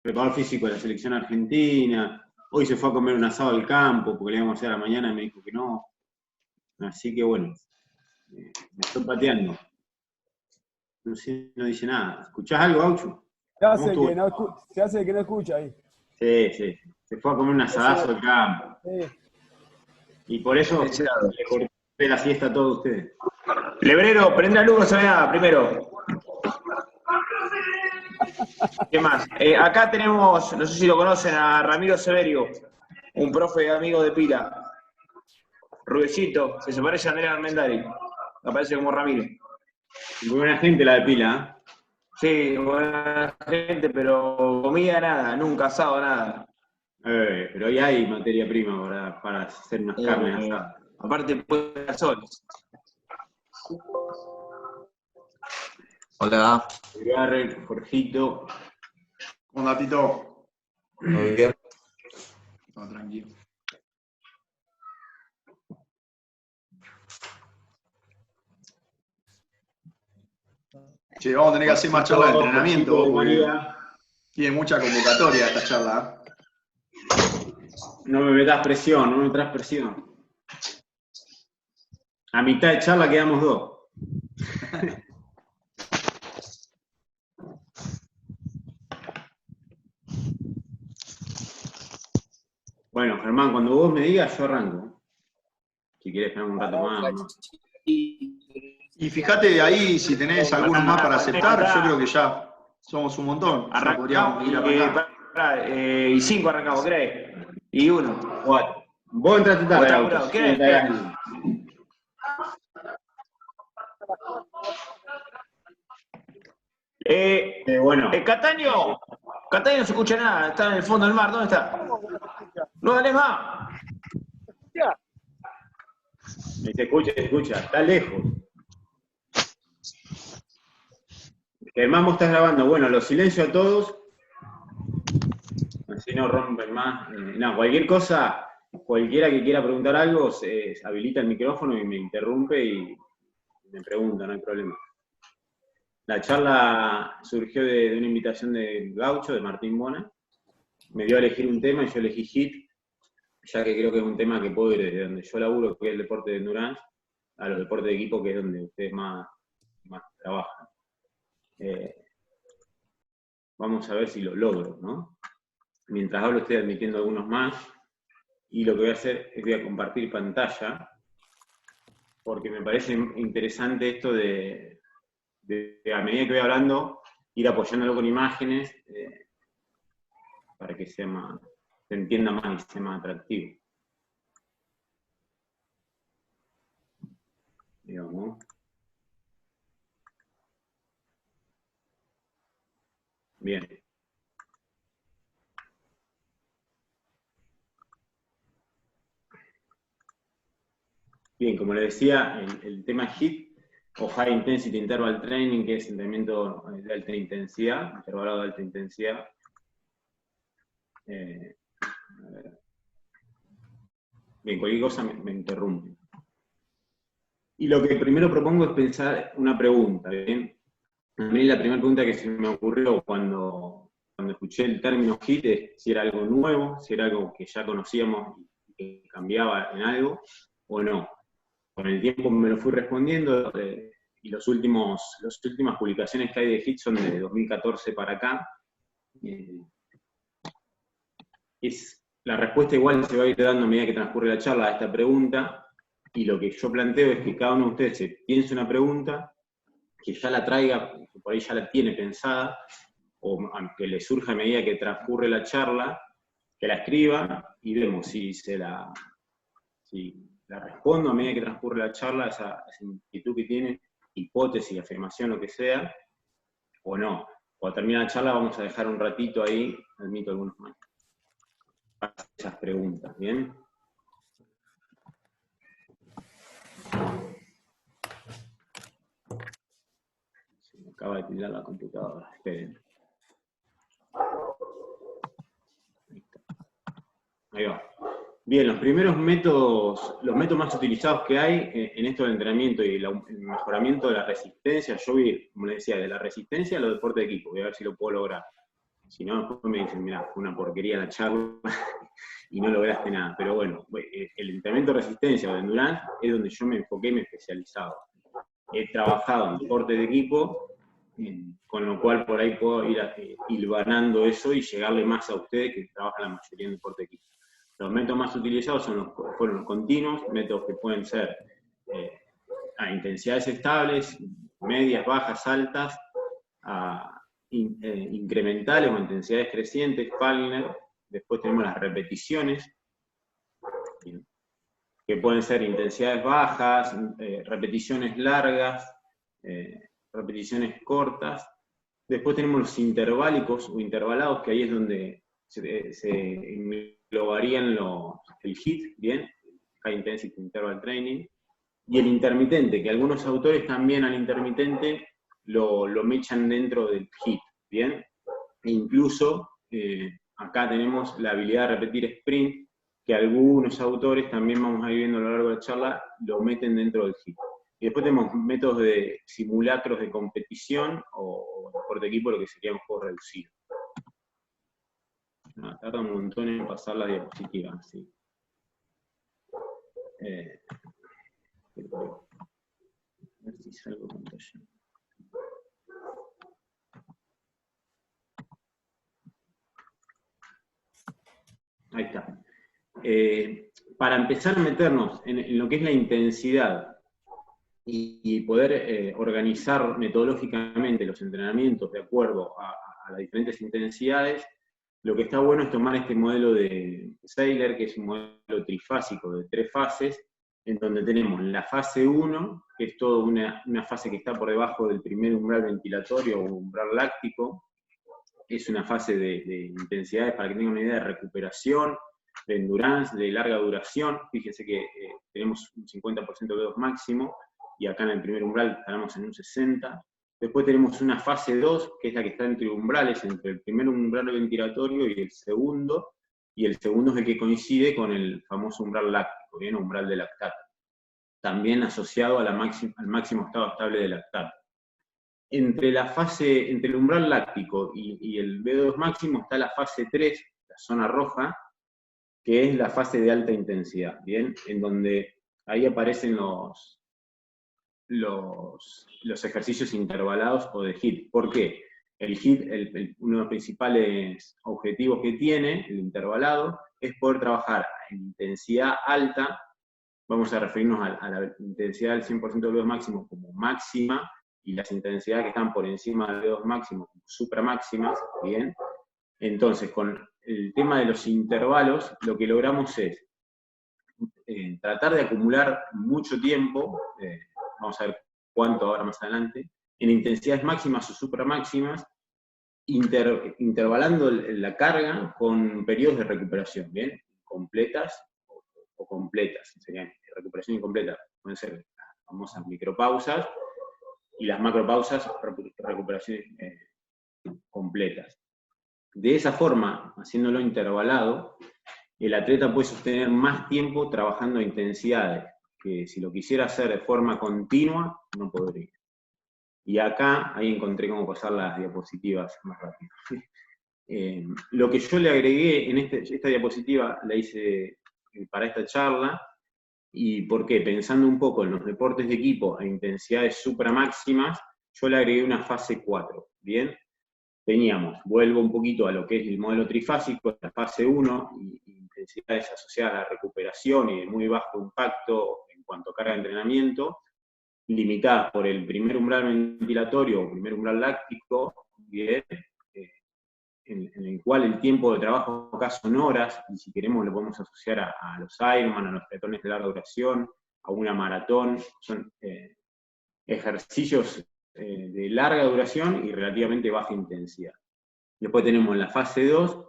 preparador físico de la selección argentina. Hoy se fue a comer un asado al campo, porque le íbamos a hacer a la mañana y me dijo que no. Así que bueno, me estoy pateando. No sé, no dice nada. ¿Escuchás algo, Gaucho? Se hace que no escucha ahí. Sí. Se fue a comer un asadazo al campo. Sí. Y por eso le corté la siesta a todos ustedes. Lebrero, prende la luz, no se vea primero. ¿Qué más? Acá tenemos, no sé si lo conocen, a Ramiro Severio, un profe amigo de pila. Rubiecito, que se parece a Andrea Armendari. Aparece como Ramiro. Muy buena gente la de pila, ¿eh? Sí, buena gente, pero comida nada, nunca asado nada. Pero hoy hay materia prima para hacer unas carnes asadas. Aparte, puede dar soles. Hola. Garrel, Jorgito. ¿Cómo andás, Tito? Muy bien. No, tranquilo. Che, vamos a tener que hacer más charlas de entrenamiento, porque tiene mucha convocatoria esta charla. No me metas presión, no me metas presión. A mitad de charla quedamos dos. Bueno, Germán, cuando vos me digas, yo arranco. Si querés quedar un rato más. ¿No? Y fíjate ahí si tenés algunos más para aceptar, yo creo que ya somos un montón. Ya podríamos ir a y 5 arrancamos, ¿crees? Y 1. Bueno, vos entraste tarde. ¿Qué? Bueno. Cataño no se escucha nada, está en el fondo del mar, ¿dónde está? No dale más. Se escucha, está lejos. Germán, vos estás grabando. Bueno, los silencio a todos. Así no rompen más. No, cualquier cosa, cualquiera que quiera preguntar algo, se habilita el micrófono y me interrumpe y me pregunta, no hay problema. La charla surgió de una invitación de Gaucho, de Martín Bona. Me dio a elegir un tema y yo elegí HIIT, ya que creo que es un tema que puedo ir desde donde yo laburo, que es el deporte de endurance, a los deportes de equipo, que es donde ustedes más trabajan. Vamos a ver si lo logro, ¿no? Mientras hablo estoy admitiendo algunos más, y lo que voy a hacer es voy a compartir pantalla, porque me parece interesante esto de a medida que voy hablando, ir apoyándolo con imágenes, para que se entienda más y sea más atractivo. Digamos. Bien. Bien, como les decía, el tema HIIT, o High Intensity Interval Training, que es entrenamiento de alta intensidad, intervalado de alta intensidad. Bien, cualquier cosa me interrumpe. Y lo que primero propongo es pensar una pregunta, ¿bien? A mí la primera pregunta que se me ocurrió cuando escuché el término HIIT es si era algo nuevo, si era algo que ya conocíamos y que cambiaba en algo, o no. Con el tiempo me lo fui respondiendo, y las últimas publicaciones que hay de HIIT son de 2014 para acá. La respuesta igual se va a ir dando a medida que transcurre la charla a esta pregunta, y lo que yo planteo es que cada uno de ustedes se piense una pregunta, que ya la traiga, que por ahí ya la tiene pensada, o que le surja a medida que transcurre la charla, que la escriba, y vemos si la respondo a medida que transcurre la charla, esa inquietud que tiene, hipótesis, afirmación, lo que sea, o no. Cuando termine la charla vamos a dejar un ratito ahí, admito algunos más, para esas preguntas, ¿bien? Se me acaba de tirar la computadora, esperen. Ahí va. Bien, los primeros métodos, los métodos más utilizados que hay en esto del entrenamiento y el mejoramiento de la resistencia, yo vi, como les decía, de la resistencia a los deportes de equipo, voy a ver si lo puedo lograr. Si no, después me dicen, mira, fue una porquería la charla y no lograste nada. Pero bueno, el entrenamiento de resistencia o de endurance es donde yo me enfoqué y me he especializado. He trabajado en deporte de equipo, con lo cual por ahí puedo ir hilvanando eso y llegarle más a ustedes que trabajan la mayoría en deporte de equipo. Los métodos más utilizados fueron los continuos, métodos que pueden ser a intensidades estables, medias, bajas, altas, a incrementales o intensidades crecientes, Fallner. Después tenemos las repeticiones, que pueden ser intensidades bajas, repeticiones largas, repeticiones cortas. Después tenemos los interválicos o intervalados, que ahí es donde se englobarían el HIIT, ¿bien? High Intensity Interval Training, y el intermitente, que algunos autores también al intermitente lo mechan dentro del HIIT, ¿bien? E incluso acá tenemos la habilidad de repetir sprint, que algunos autores, también vamos a ir viendo a lo largo de la charla, lo meten dentro del HIIT. Y después tenemos métodos de simulacros de competición o deporte de equipo, lo que sería un juego reducido. Tarda un montón en pasar la diapositiva, ¿sí? A ver si salgo con pantalla. Ahí está. Para empezar a meternos en lo que es la intensidad y poder organizar metodológicamente los entrenamientos de acuerdo a las diferentes intensidades, lo que está bueno es tomar este modelo de Seiler, que es un modelo trifásico de 3 fases, en donde tenemos la fase 1, que es toda una fase que está por debajo del primer umbral ventilatorio o umbral láctico. Es una fase de intensidades, para que tengan una idea, de recuperación, de endurance, de larga duración. Fíjense que tenemos un 50% de V2 máximo, y acá en el primer umbral estaremos en un 60%. Después tenemos una fase 2, que es la que está entre umbrales, entre el primer umbral ventilatorio y el segundo es el que coincide con el famoso umbral láctico, ¿bien? Umbral de lactato, también asociado al máximo estado estable de lactato. Entre el umbral láctico y el V2 máximo está la fase 3, la zona roja, que es la fase de alta intensidad, ¿bien? En donde ahí aparecen los ejercicios intervalados o de HIIT. ¿Por qué? El HIIT, uno de los principales objetivos que tiene, el intervalado, es poder trabajar en intensidad alta. Vamos a referirnos a la intensidad del 100% del V2 máximo como máxima, y las intensidades que están por encima del V2 máximo como supramáximas, ¿bien? Entonces, con el tema de los intervalos, lo que logramos es tratar de acumular mucho tiempo, vamos a ver cuánto ahora más adelante, en intensidades máximas o supramáximas, intervalando la carga con periodos de recuperación, ¿bien? Completas o completas, serían recuperación incompleta, pueden ser las famosas micropausas, y las macropausas, recuperaciones completas. De esa forma, haciéndolo intervalado, el atleta puede sostener más tiempo trabajando a intensidades que si lo quisiera hacer de forma continua, no podría. Y acá, ahí encontré cómo pasar las diapositivas más rápido. Lo que yo le agregué en esta diapositiva, la hice para esta charla, ¿y por qué? Pensando un poco en los deportes de equipo a intensidades supramáximas, yo le agregué una fase 4, ¿bien? Teníamos, vuelvo un poquito a lo que es el modelo trifásico, la fase 1, y intensidades asociadas a la recuperación y de muy bajo impacto en cuanto a carga de entrenamiento, limitadas por el primer umbral ventilatorio o primer umbral láctico, bien, en el cual el tiempo de trabajo acá son horas, y si queremos lo podemos asociar a los Ironman, a los triatlones de larga duración, a una maratón. Son ejercicios de larga duración y relativamente baja intensidad. Después tenemos la fase 2,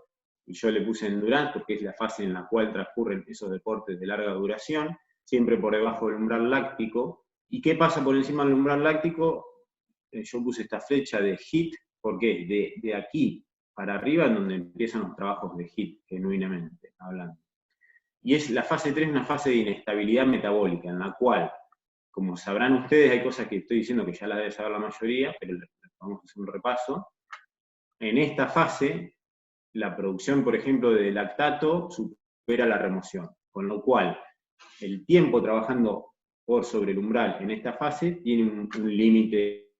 y yo le puse endurance porque es la fase en la cual transcurren esos deportes de larga duración, siempre por debajo del umbral láctico. ¿Y qué pasa por encima del umbral láctico? Yo puse esta flecha de HIIT, porque de aquí para arriba es donde empiezan los trabajos de HIIT, genuinamente hablando. Y es la fase 3, una fase de inestabilidad metabólica, en la cual, como sabrán ustedes, hay cosas que estoy diciendo que ya la debe saber la mayoría, pero vamos a hacer un repaso. En esta fase, la producción, por ejemplo, de lactato supera la remoción, con lo cual el tiempo trabajando por sobre el umbral en esta fase tiene un límite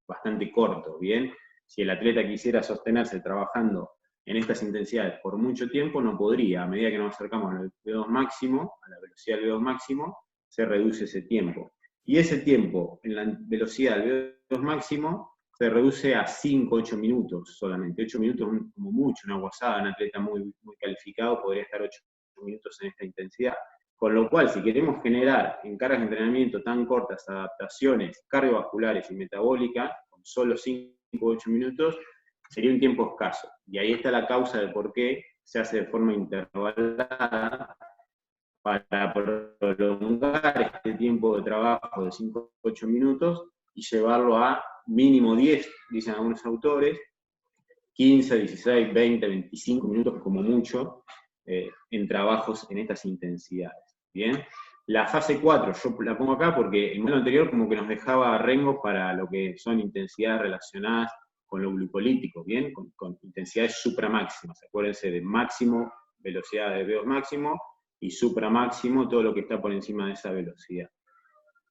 bastante corto, ¿bien? Si el atleta quisiera sostenerse trabajando en estas intensidades por mucho tiempo, no podría. A medida que nos acercamos al VO2 máximo, a la velocidad del VO2 máximo, se reduce ese tiempo. Y ese tiempo en la velocidad del VO2 máximo se reduce a 5, 8 minutos solamente. 8 minutos como mucho, una guasada, un atleta muy calificado podría estar 8 minutos en esta intensidad. Con lo cual, si queremos generar en cargas de entrenamiento tan cortas adaptaciones cardiovasculares y metabólicas, con solo 5 o 8 minutos, sería un tiempo escaso. Y ahí está la causa de por qué se hace de forma intervalada para prolongar este tiempo de trabajo de 5 o 8 minutos y llevarlo a mínimo 10, dicen algunos autores, 15, 16, 20, 25 minutos como mucho, en trabajos en estas intensidades. ¿Bien? La fase 4, yo la pongo acá porque el modelo anterior como que nos dejaba rengos para lo que son intensidades relacionadas con lo glucolítico, ¿bien? Con intensidades supramáximas. Acuérdense de máximo, velocidad de VO2 máximo, y supramáximo, todo lo que está por encima de esa velocidad.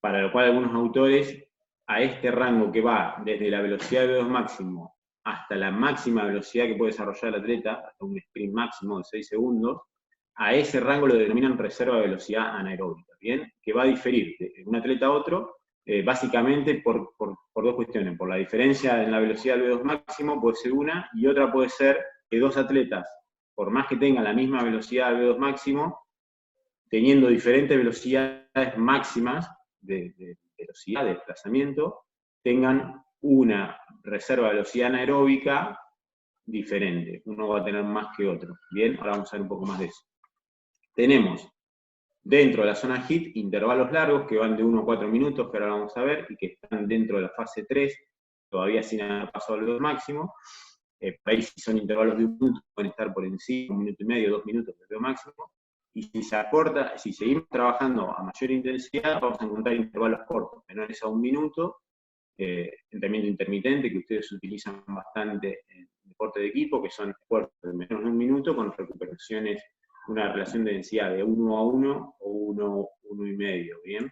Para lo cual algunos autores, a este rango que va desde la velocidad de VO2 máximo hasta la máxima velocidad que puede desarrollar el atleta, hasta un sprint máximo de 6 segundos, a ese rango lo denominan reserva de velocidad anaeróbica, ¿bien? Que va a diferir de un atleta a otro, básicamente por dos cuestiones. Por la diferencia en la velocidad del VO2 máximo puede ser una, y otra puede ser que dos atletas, por más que tengan la misma velocidad del VO2 máximo, teniendo diferentes velocidades máximas de velocidad de desplazamiento, tengan una reserva de velocidad anaeróbica diferente. Uno va a tener más que otro. Bien, ahora vamos a ver un poco más de eso. Tenemos dentro de la zona HIIT intervalos largos que van de 1 a 4 minutos, que ahora vamos a ver, y que están dentro de la fase 3, todavía sin haber pasado al VO2 máximo. Ahí si son intervalos de 1 minuto, pueden estar por encima, 1 minuto y medio, 2 minutos del VO2 máximo. Y si se acorta, si seguimos trabajando a mayor intensidad, vamos a encontrar intervalos cortos, menores a 1 minuto, entrenamiento intermitente, que ustedes utilizan bastante en deporte de equipo, que son esfuerzos de menos de 1 minuto con recuperaciones, una relación de densidad de 1 a 1 o 1, 1 y medio, ¿bien?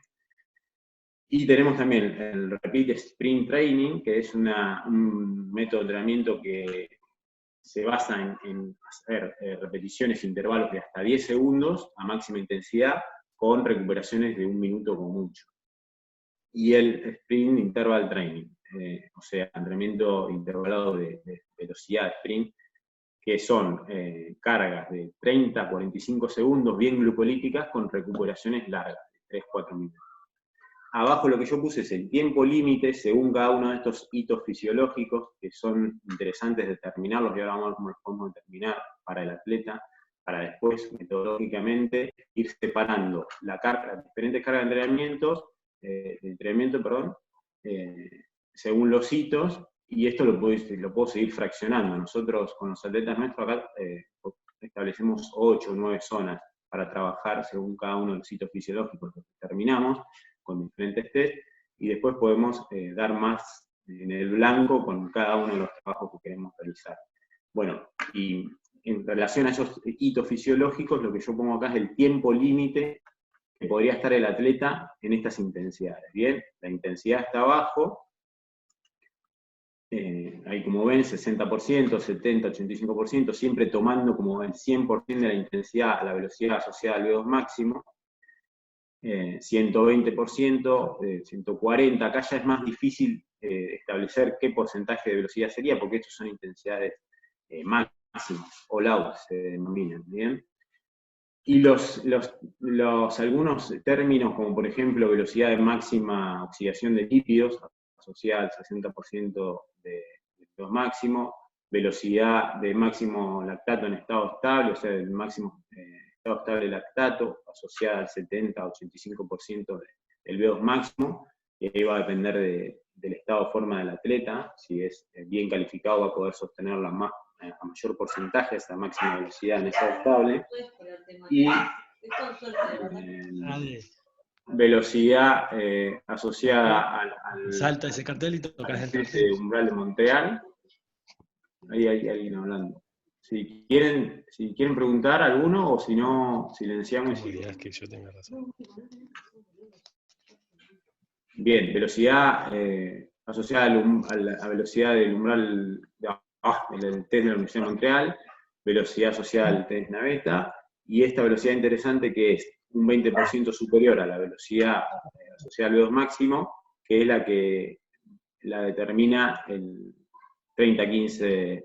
Y tenemos también el Repeat Sprint Training, que es un método de entrenamiento que se basa en hacer repeticiones e intervalos de hasta 10 segundos a máxima intensidad, con recuperaciones de 1 minuto como mucho. Y el Sprint Interval Training, o sea, entrenamiento intervalado de velocidad de sprint, que son cargas de 30 a 45 segundos bien glucolíticas con recuperaciones largas, de 3-4 minutos. Abajo lo que yo puse es el tiempo límite según cada uno de estos hitos fisiológicos, que son interesantes determinarlos, y ahora vamos a ver cómo los podemos determinar para el atleta, para después, metodológicamente, ir separando las diferentes cargas de entrenamiento, según los hitos, y esto lo puedo seguir fraccionando. Nosotros con los atletas nuestros acá establecemos 8 o 9 zonas para trabajar según cada uno de los hitos fisiológicos que terminamos con diferentes test, y después podemos dar más en el blanco con cada uno de los trabajos que queremos realizar. Bueno, y en relación a esos hitos fisiológicos, lo que yo pongo acá es el tiempo límite que podría estar el atleta en estas intensidades. Bien, la intensidad está abajo, ahí como ven, 60%, 70, 85%, siempre tomando como el 100% de la intensidad a la velocidad asociada al VO2 máximo, 120%, 140%, acá ya es más difícil establecer qué porcentaje de velocidad sería, porque estos son intensidades máximas, o LAUs se denominan, ¿bien? Y algunos términos, como por ejemplo velocidad de máxima oxidación de lípidos, asociada al 60% de VO2 máximo, velocidad de máximo lactato en estado estable, o sea, el máximo estado estable de lactato, asociada al 70-85% del VO2 máximo, y ahí va a depender del estado de forma del atleta. Si es bien calificado, va a poder sostenerla a mayor porcentaje, esa máxima velocidad en estado estable. Y velocidad asociada al salta ese cartel y tocas el umbral de Montreal. Ahí hay alguien hablando. Si quieren preguntar alguno, o si no, silenciamos y Es que yo tenga razón. Bien, velocidad asociada a la velocidad del umbral del test de la Universidad de Montreal, velocidad asociada al test Navetta, y esta velocidad interesante que es un 20% superior a la velocidad asociada al V2 máximo, que es la que la determina el 30-15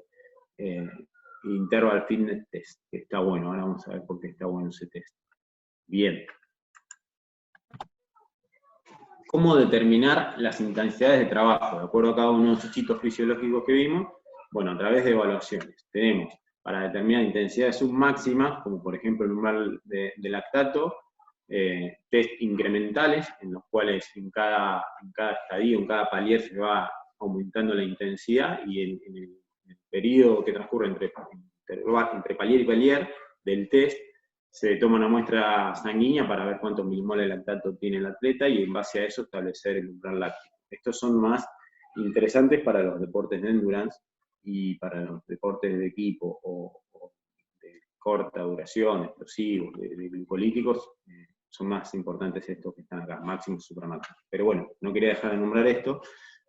Interval Fitness Test, que está bueno. Ahora vamos a ver por qué está bueno ese test. Bien. ¿Cómo determinar las intensidades de trabajo? De acuerdo a cada uno de los hechos fisiológicos que vimos, bueno, a través de evaluaciones. Tenemos para determinar intensidades submáximas, como por ejemplo el umbral de lactato, test incrementales, en los cuales en cada estadio, en cada palier se va aumentando la intensidad, y en el periodo que transcurre entre palier y palier del test, se toma una muestra sanguínea para ver cuántos milimoles de lactato tiene el atleta, y en base a eso establecer el umbral láctico. Estos son más interesantes para los deportes de endurance, y para los deportes de equipo o de corta duración, explosivos, de glicolíticos, son más importantes estos que están acá, máximo y supramáximo. Pero bueno, no quería dejar de nombrar esto.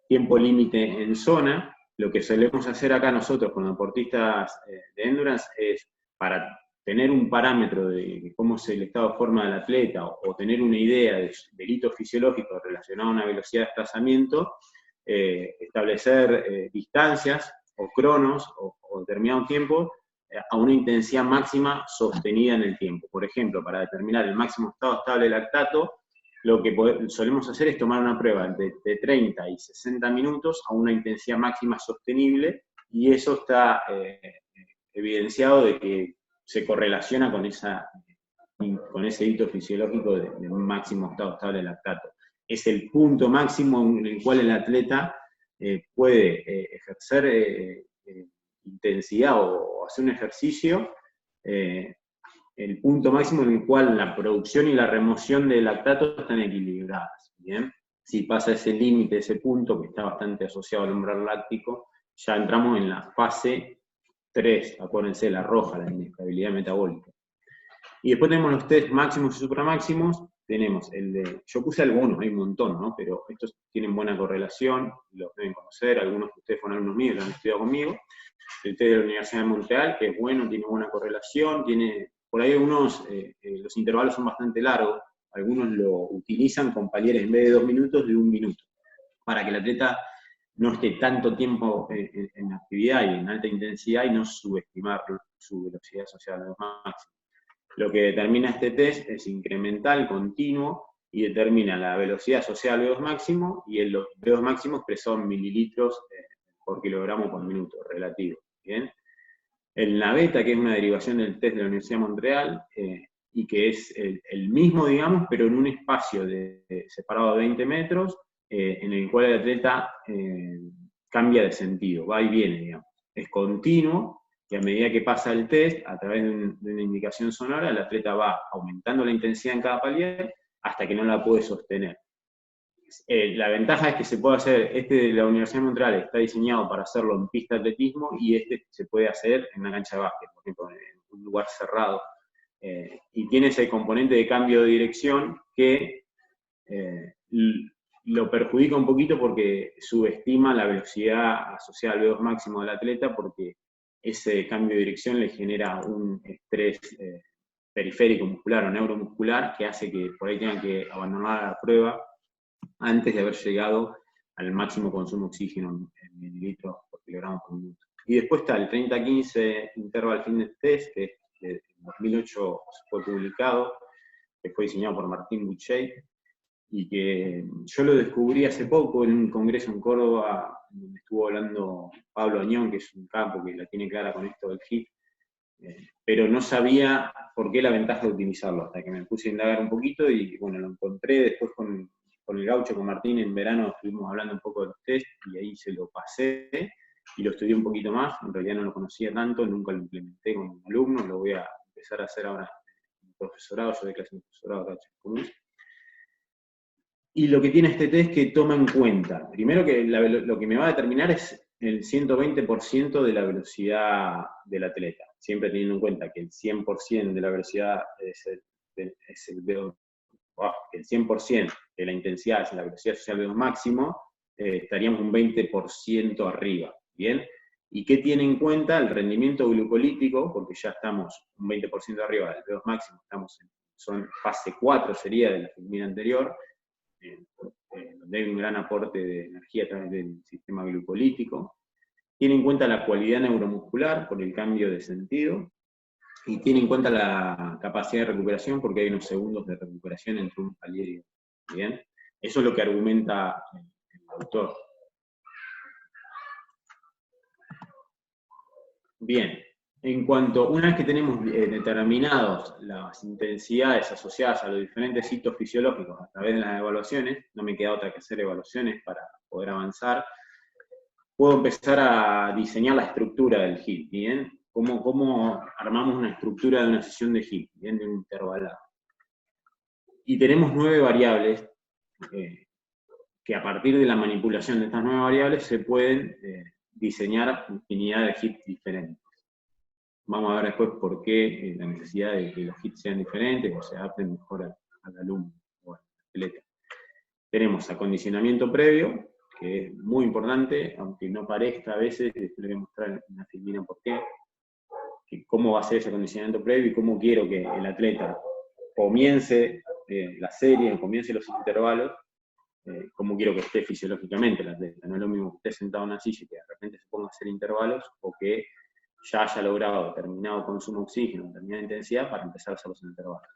Tiempo límite en zona. Lo que solemos hacer acá nosotros con deportistas de endurance es, para tener un parámetro de cómo es el estado de forma del atleta, o tener una idea del hito fisiológico relacionado a una velocidad de desplazamiento, establecer distancias o cronos o determinado tiempo a una intensidad máxima sostenida en el tiempo. Por ejemplo, para determinar el máximo estado estable de lactato, lo que solemos hacer es tomar una prueba de 30 y 60 minutos a una intensidad máxima sostenible, y eso está evidenciado de que se correlaciona con ese hito fisiológico de un máximo estado estable de lactato. Es el punto máximo en el cual el atleta puede ejercer intensidad o hacer un ejercicio, el punto máximo en el cual la producción y la remoción de lactato están equilibradas. ¿Bien? Si pasa ese límite, ese punto, que está bastante asociado al umbral láctico, ya entramos en la fase 3, acuérdense, la roja, la inestabilidad metabólica. Y después tenemos los test máximos y supramáximos. Tenemos yo puse algunos, hay un montón, ¿no? Pero estos tienen buena correlación, los deben conocer, algunos de ustedes fueron alumnos míos, lo han estudiado conmigo. El test de la Universidad de Montreal, que es bueno, tiene buena correlación, por ahí los intervalos son bastante largos, algunos lo utilizan con palieres en vez de 2 minutos, de 1 minuto, para que el atleta no esté tanto tiempo en actividad y en alta intensidad, y no subestimar su velocidad asociada a los máximos. Lo que determina este test es incremental, continuo, y determina la velocidad asociada al V2 máximo, y los V2 máximos expresados en mililitros por kilogramo por minuto, relativo. ¿Bien? El Navetta, que es una derivación del test de la Universidad de Montreal, y que es el mismo, digamos, pero en un espacio separado de 20 metros, en el cual el atleta cambia de sentido, va y viene, digamos. Es continuo, y a medida que pasa el test, a través de una indicación sonora, el atleta va aumentando la intensidad en cada palier hasta que no la puede sostener. La ventaja es que se puede hacer, de la Universidad de Montreal está diseñado para hacerlo en pista de atletismo, y se puede hacer en una cancha de básquet, por ejemplo, en un lugar cerrado. Y tiene ese componente de cambio de dirección que lo perjudica un poquito, porque subestima la velocidad asociada al V2 máximo del atleta, porque ese cambio de dirección le genera un estrés periférico muscular o neuromuscular, que hace que por ahí tengan que abandonar la prueba antes de haber llegado al máximo consumo de oxígeno en mililitros por kilogramo por minuto. Y después está el 30-15 Interval Fitness Test, que en 2008 fue publicado, que fue diseñado por Martín Butchey, y que yo lo descubrí hace poco en un congreso en Córdoba, donde estuvo hablando Pablo Añón, que es un capo que la tiene clara con esto del HIIT, pero no sabía por qué la ventaja de utilizarlo, hasta que me puse a indagar un poquito, y bueno, lo encontré después con el Gaucho, con Martín, en verano estuvimos hablando un poco de los test, y ahí se lo pasé, y lo estudié un poquito más. En realidad no lo conocía tanto, nunca lo implementé con un alumno, lo voy a empezar a hacer ahora en el profesorado, yo doy clase en profesorado acá en Chascomús. Y lo que tiene este test es que toma en cuenta, primero que lo que me va a determinar es el 120% de la velocidad del atleta, siempre teniendo en cuenta que el 100% de la velocidad es el VO2, que el 100% de la intensidad es la velocidad social VO2 máximo, estaríamos un 20% arriba, ¿bien? ¿Y qué tiene en cuenta? El rendimiento glucolítico, porque ya estamos un 20% arriba del VO2 máximo, estamos son fase 4 sería de la filmina anterior, donde hay un gran aporte de energía a través del sistema glucolítico. Tiene en cuenta la cualidad neuromuscular por el cambio de sentido, y tiene en cuenta la capacidad de recuperación porque hay unos segundos de recuperación entre un palier y otro. ¿Bien? Eso es lo que argumenta el autor. Bien, en cuanto, una vez que tenemos determinados las intensidades asociadas a los diferentes hitos fisiológicos a través de las evaluaciones, no me queda otra que hacer evaluaciones para poder avanzar, puedo empezar a diseñar la estructura del HIIT, ¿bien? ¿Cómo armamos una estructura de una sesión de HIIT, ¿bien? De un intervalado. Y tenemos 9 variables que a partir de la manipulación de estas 9 variables se pueden diseñar infinidad de HIIT diferentes. Vamos a ver después por qué la necesidad de que los HIIT sean diferentes o se adapten mejor al alumno o al atleta. Tenemos acondicionamiento previo, que es muy importante, aunque no parezca a veces, les voy a mostrar en la filmina por qué, cómo va a ser ese acondicionamiento previo y cómo quiero que el atleta comience la serie, comience los intervalos, cómo quiero que esté fisiológicamente el atleta. No es lo mismo que esté sentado en una silla y que de repente se ponga a hacer intervalos, o que ya haya logrado determinado consumo de oxígeno, determinada intensidad para empezar a hacer los intervalos.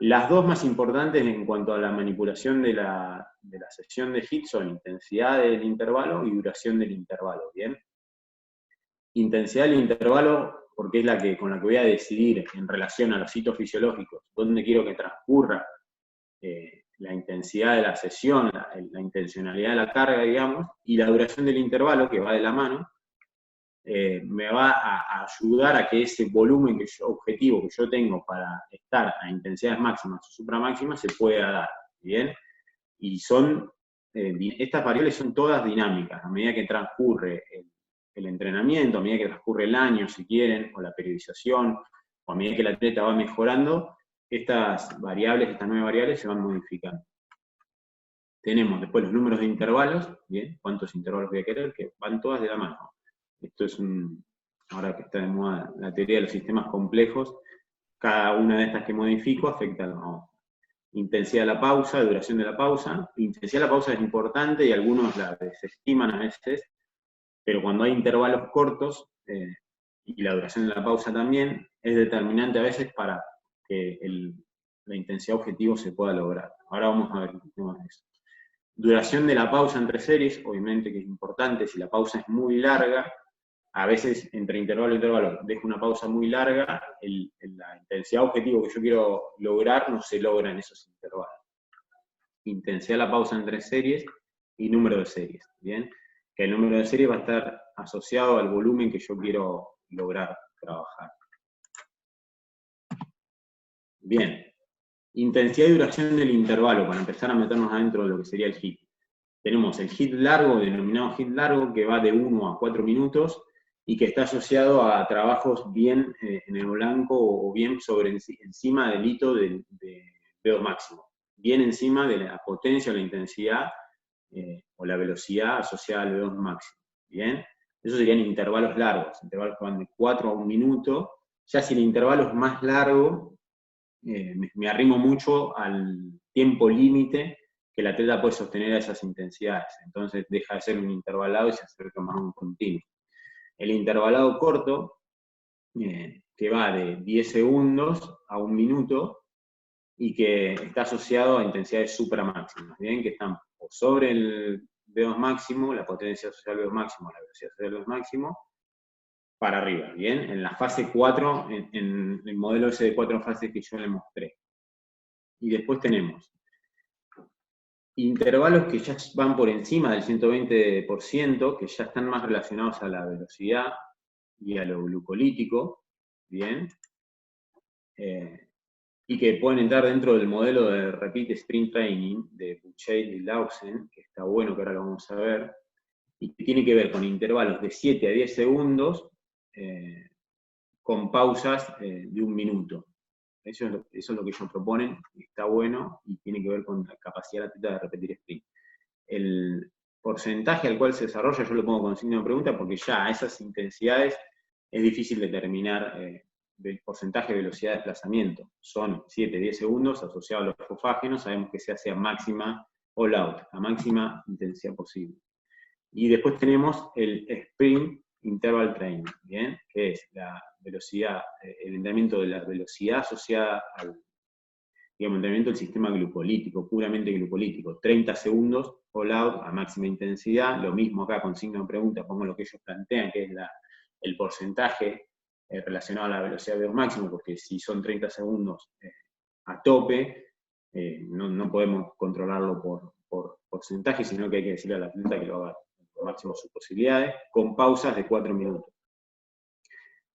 Las dos más importantes en cuanto a la manipulación de la sesión de HIIT son intensidad del intervalo y duración del intervalo, ¿bien? Intensidad del intervalo, porque es con la que voy a decidir en relación a los hitos fisiológicos, dónde quiero que transcurra la intensidad de la sesión, la intencionalidad de la carga, digamos, y la duración del intervalo, que va de la mano, me va a ayudar a que ese volumen objetivo que yo tengo para estar a intensidades máximas o supramáximas se pueda dar, ¿bien? Y estas variables son todas dinámicas, a medida que transcurre el entrenamiento, a medida que transcurre el año, si quieren, o la periodización, o a medida que el atleta va mejorando, estas 9 variables se van modificando. Tenemos después los números de intervalos, ¿bien? ¿Cuántos intervalos voy a querer? Que van todas de la mano. Esto es ahora que está de moda la teoría de los sistemas complejos, cada una de estas que modifico afecta a la otra. Intensidad de la pausa, duración de la pausa. Intensidad de la pausa es importante y algunos la desestiman a veces, pero cuando hay intervalos cortos, y la duración de la pausa también, es determinante a veces para que la intensidad objetivo se pueda lograr. Ahora vamos a ver el tema de eso. Duración de la pausa entre series, obviamente que es importante, si la pausa es muy larga, a veces entre intervalo e intervalo dejo una pausa muy larga, la intensidad objetivo que yo quiero lograr no se logra en esos intervalos. Intensidad de la pausa entre series y número de series, ¿bien? Que el número de series va a estar asociado al volumen que yo quiero lograr trabajar. Bien. Intensidad y duración del intervalo, para empezar a meternos adentro de lo que sería el HIIT. Tenemos el HIIT largo, denominado HIIT largo, que va de 1 a 4 minutos, y que está asociado a trabajos bien en el blanco o bien encima del hito de VO2 máximo, bien encima de la potencia o la intensidad o la velocidad asociada al VO2 máximo. ¿Bien? Esos serían intervalos largos, intervalos que van de 4 a 1 minuto. Ya si el intervalo es más largo, me arrimo mucho al tiempo límite que el atleta puede sostener a esas intensidades. Entonces deja de ser un intervalado y se acerca más a un continuo. El intervalado corto, que va de 10 segundos a 1 minuto, y que está asociado a intensidades supramáximas, ¿bien? Que están sobre el VO2 máximo, la potencia asociada al VO2 máximo, la velocidad asociada al VO2 máximo, para arriba, ¿bien? En la fase 4, en el modelo ese de 4 fases que yo le mostré. Y después tenemos intervalos que ya van por encima del 120%, que ya están más relacionados a la velocidad y a lo glucolítico, ¿bien? Y que pueden entrar dentro del modelo de Repeat Sprint Training de Buchheit y Lausen, que está bueno, que ahora lo vamos a ver, y que tiene que ver con intervalos de 7 a 10 segundos con pausas de 1 minuto. Eso es lo que ellos proponen, está bueno y tiene que ver con la capacidad del atleta de repetir sprint. El porcentaje al cual se desarrolla yo lo pongo con signo de pregunta porque ya a esas intensidades es difícil determinar el porcentaje de velocidad de desplazamiento. Son 7-10 segundos asociados a los fosfágenos, sabemos que se hace a máxima all out, a máxima intensidad posible. Y después tenemos el sprint interval training, ¿bien? Que es la velocidad, el entrenamiento de la velocidad asociada al entrenamiento del sistema glucolítico, puramente glucolítico. 30 segundos all out a máxima intensidad, lo mismo acá con signo de pregunta, pongo lo que ellos plantean, que es el porcentaje relacionado a la velocidad de VO2 máximo, porque si son 30 segundos a tope, no podemos controlarlo por porcentaje, sino que hay que decirle al atleta que lo haga al máximo de sus posibilidades, con pausas de 4 minutos.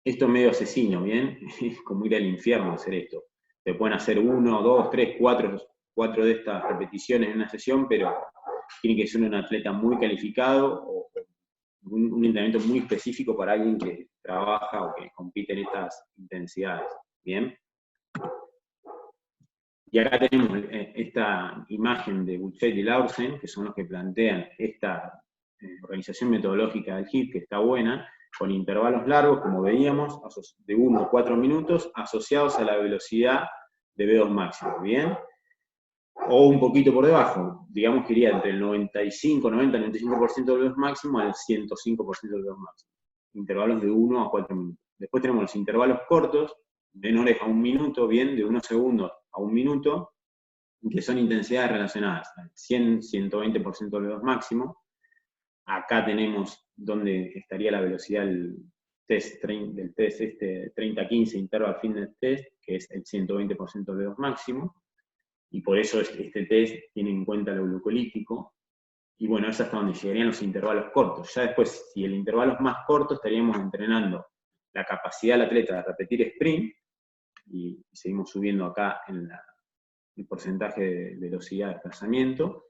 Esto es medio asesino, ¿bien? Es como ir al infierno hacer esto. Se pueden hacer 1, 2, 3, 4 de estas repeticiones en una sesión, pero tiene que ser un atleta muy calificado o un entrenamiento muy específico para alguien que trabaja o que compite en estas intensidades. ¿Bien? Y acá tenemos esta imagen de Buchet y Larsen, que son los que plantean esta organización metodológica del HIIT, que está buena, con intervalos largos, como veíamos, de 1 a 4 minutos, asociados a la velocidad de VO2 máximo, ¿bien? O un poquito por debajo, digamos que iría entre el 95, 90, 95% del VO2 máximo al 105% del VO2 máximo. Intervalos de 1 a 4 minutos. Después tenemos los intervalos cortos, menores a 1 minuto, bien, de 1 segundo a 1 minuto, que son intensidades relacionadas al 100, 120% del VO2 máximo. Acá tenemos donde estaría la velocidad del test 30-15 Interval Fitness Test, que es el 120% del VO2 máximo, y por eso este test tiene en cuenta lo glucolítico, y bueno, es hasta donde llegarían los intervalos cortos. Ya después, si el intervalo es más corto, estaríamos entrenando la capacidad del atleta de repetir sprint, y seguimos subiendo acá en el porcentaje de velocidad de desplazamiento,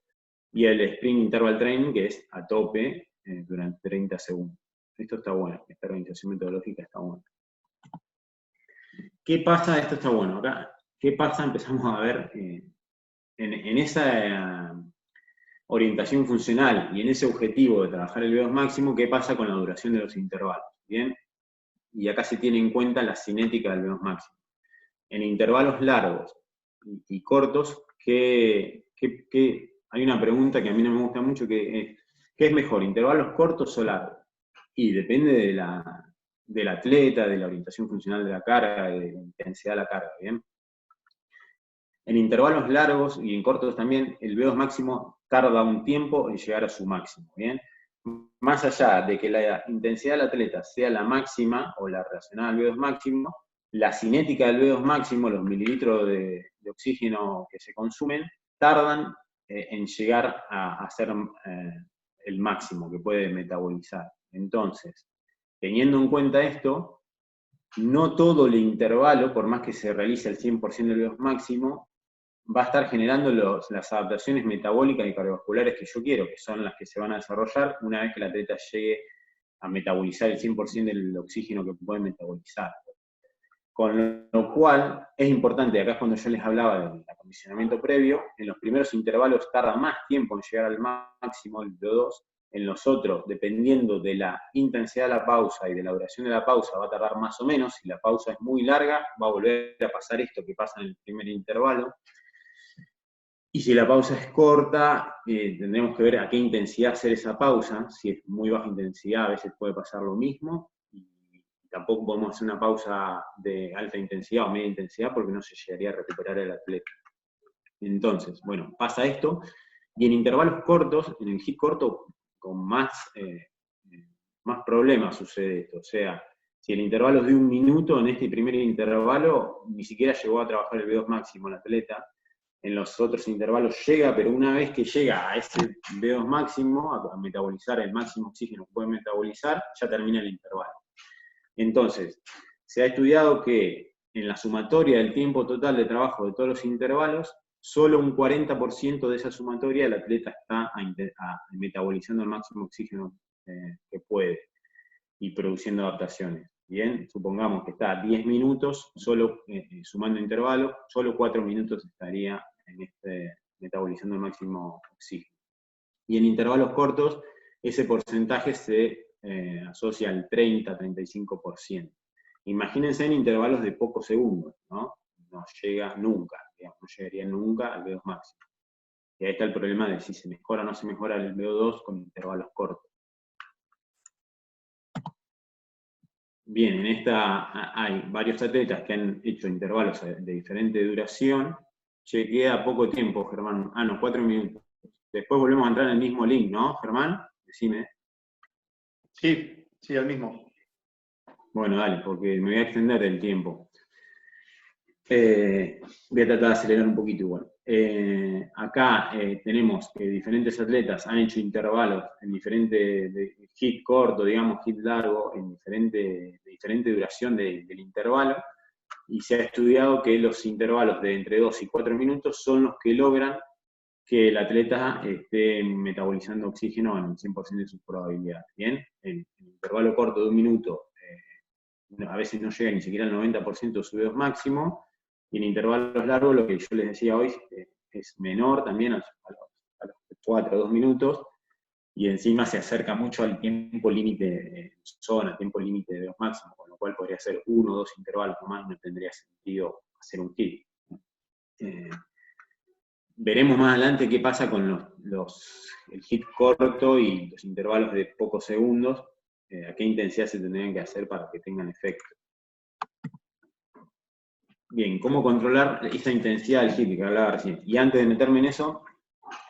y el sprint interval training, que es a tope durante 30 segundos. Esto está bueno, esta organización metodológica está buena. ¿Qué pasa? Esto está bueno acá. ¿Qué pasa? Empezamos a ver en esa orientación funcional y en ese objetivo de trabajar el VO2 máximo, ¿qué pasa con la duración de los intervalos? ¿Bien? Y acá se tiene en cuenta la cinética del VO2 máximo. En intervalos largos y cortos, hay una pregunta que a mí no me gusta mucho, que es, ¿qué es mejor, intervalos cortos o largos? Y depende del atleta, de la orientación funcional de la carga, de la intensidad de la carga, ¿bien? En intervalos largos y en cortos también, el VO2 máximo tarda un tiempo en llegar a su máximo, ¿bien? Más allá de que la intensidad del atleta sea la máxima o la relacionada al VO2 máximo, la cinética del VO2 máximo, los mililitros de oxígeno que se consumen, tardan en llegar a ser el máximo que puede metabolizar. Entonces, teniendo en cuenta esto, no todo el intervalo, por más que se realice el 100% del VO2 máximo, va a estar generando las adaptaciones metabólicas y cardiovasculares que yo quiero, que son las que se van a desarrollar una vez que el atleta llegue a metabolizar el 100% del oxígeno que puede metabolizar. Con lo cual, es importante, acá es cuando yo les hablaba del acondicionamiento previo, en los primeros intervalos tarda más tiempo en llegar al máximo el VO2, en los otros, dependiendo de la intensidad de la pausa y de la duración de la pausa, va a tardar más o menos. Si la pausa es muy larga, va a volver a pasar esto que pasa en el primer intervalo. Y si la pausa es corta, tendremos que ver a qué intensidad hacer esa pausa. Si es muy baja intensidad, a veces puede pasar lo mismo. Y tampoco podemos hacer una pausa de alta intensidad o media intensidad porque no se llegaría a recuperar el atleta. Entonces, bueno, pasa esto. Y en intervalos cortos, en el HIIT corto, con más problemas sucede esto. O sea, si el intervalo es de 1 minuto, en este primer intervalo ni siquiera llegó a trabajar el VO2 máximo el atleta. En los otros intervalos llega, pero una vez que llega a ese VO2 máximo, a metabolizar el máximo oxígeno que puede metabolizar, ya termina el intervalo. Entonces, se ha estudiado que en la sumatoria del tiempo total de trabajo de todos los intervalos, solo un 40% de esa sumatoria el atleta está metabolizando el máximo oxígeno que puede y produciendo adaptaciones. Bien, supongamos que está 10 minutos, solo sumando intervalos, solo 4 minutos estaría metabolizando el máximo oxígeno. Y en intervalos cortos, ese porcentaje se asocia al 30-35%. Imagínense en intervalos de pocos segundos, ¿no? No llega nunca, digamos, no llegaría nunca al VO2 máximo. Y ahí está el problema de si se mejora o no se mejora el VO2 con intervalos cortos. Bien, en esta hay varios atletas que han hecho intervalos de diferente duración. Chequea poco tiempo, Germán. Ah, no, 4 minutos. Después volvemos a entrar en el mismo link, ¿no, Germán? Decime. Sí, sí, el mismo. Bueno, dale, porque me voy a extender el tiempo. Voy a tratar de acelerar un poquito igual. Acá tenemos que diferentes atletas han hecho intervalos en diferente hit corto, digamos, hit largo, en de diferente duración del intervalo, y se ha estudiado que los intervalos de entre 2 y 4 minutos son los que logran que el atleta esté metabolizando oxígeno en el 100% de sus probabilidades. ¿Bien? El intervalo corto de 1 minuto a veces no llega ni siquiera al 90% de su VO2 máximo, y en intervalos largos, lo que yo les decía hoy, es menor también a los 4 o 2 minutos, y encima se acerca mucho al tiempo límite zona, tiempo límite de VO2 máximo, con lo cual podría ser 1 o 2 intervalos nomás, no tendría sentido hacer un hit. Veremos más adelante qué pasa con el hit corto y los intervalos de pocos segundos, a qué intensidad se tendrían que hacer para que tengan efecto. Bien, ¿cómo controlar esa intensidad del hit que hablaba recién? Y antes de meterme en eso,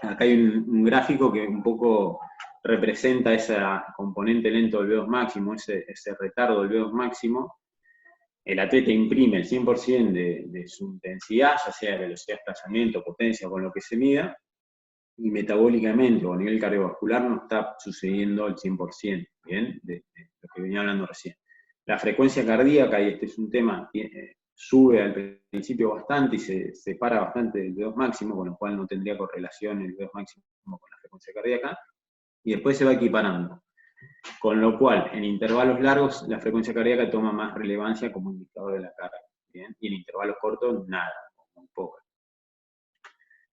acá hay un gráfico que un poco representa esa componente lento del VO2 máximo, ese retardo del VO2 máximo. El atleta imprime el 100% de su intensidad, ya sea de velocidad de desplazamiento, potencia, con lo que se mida, y metabólicamente o a nivel cardiovascular no está sucediendo el 100%, ¿bien? De lo que venía hablando recién. La frecuencia cardíaca, y este es un tema, sube al principio bastante y se separa bastante del VO2 máximo, con lo cual no tendría correlación el VO2 máximo con la frecuencia cardíaca, y después se va equiparando. Con lo cual, en intervalos largos, la frecuencia cardíaca toma más relevancia como indicador de la carga, ¿bien? Y en intervalos cortos, nada, muy poco.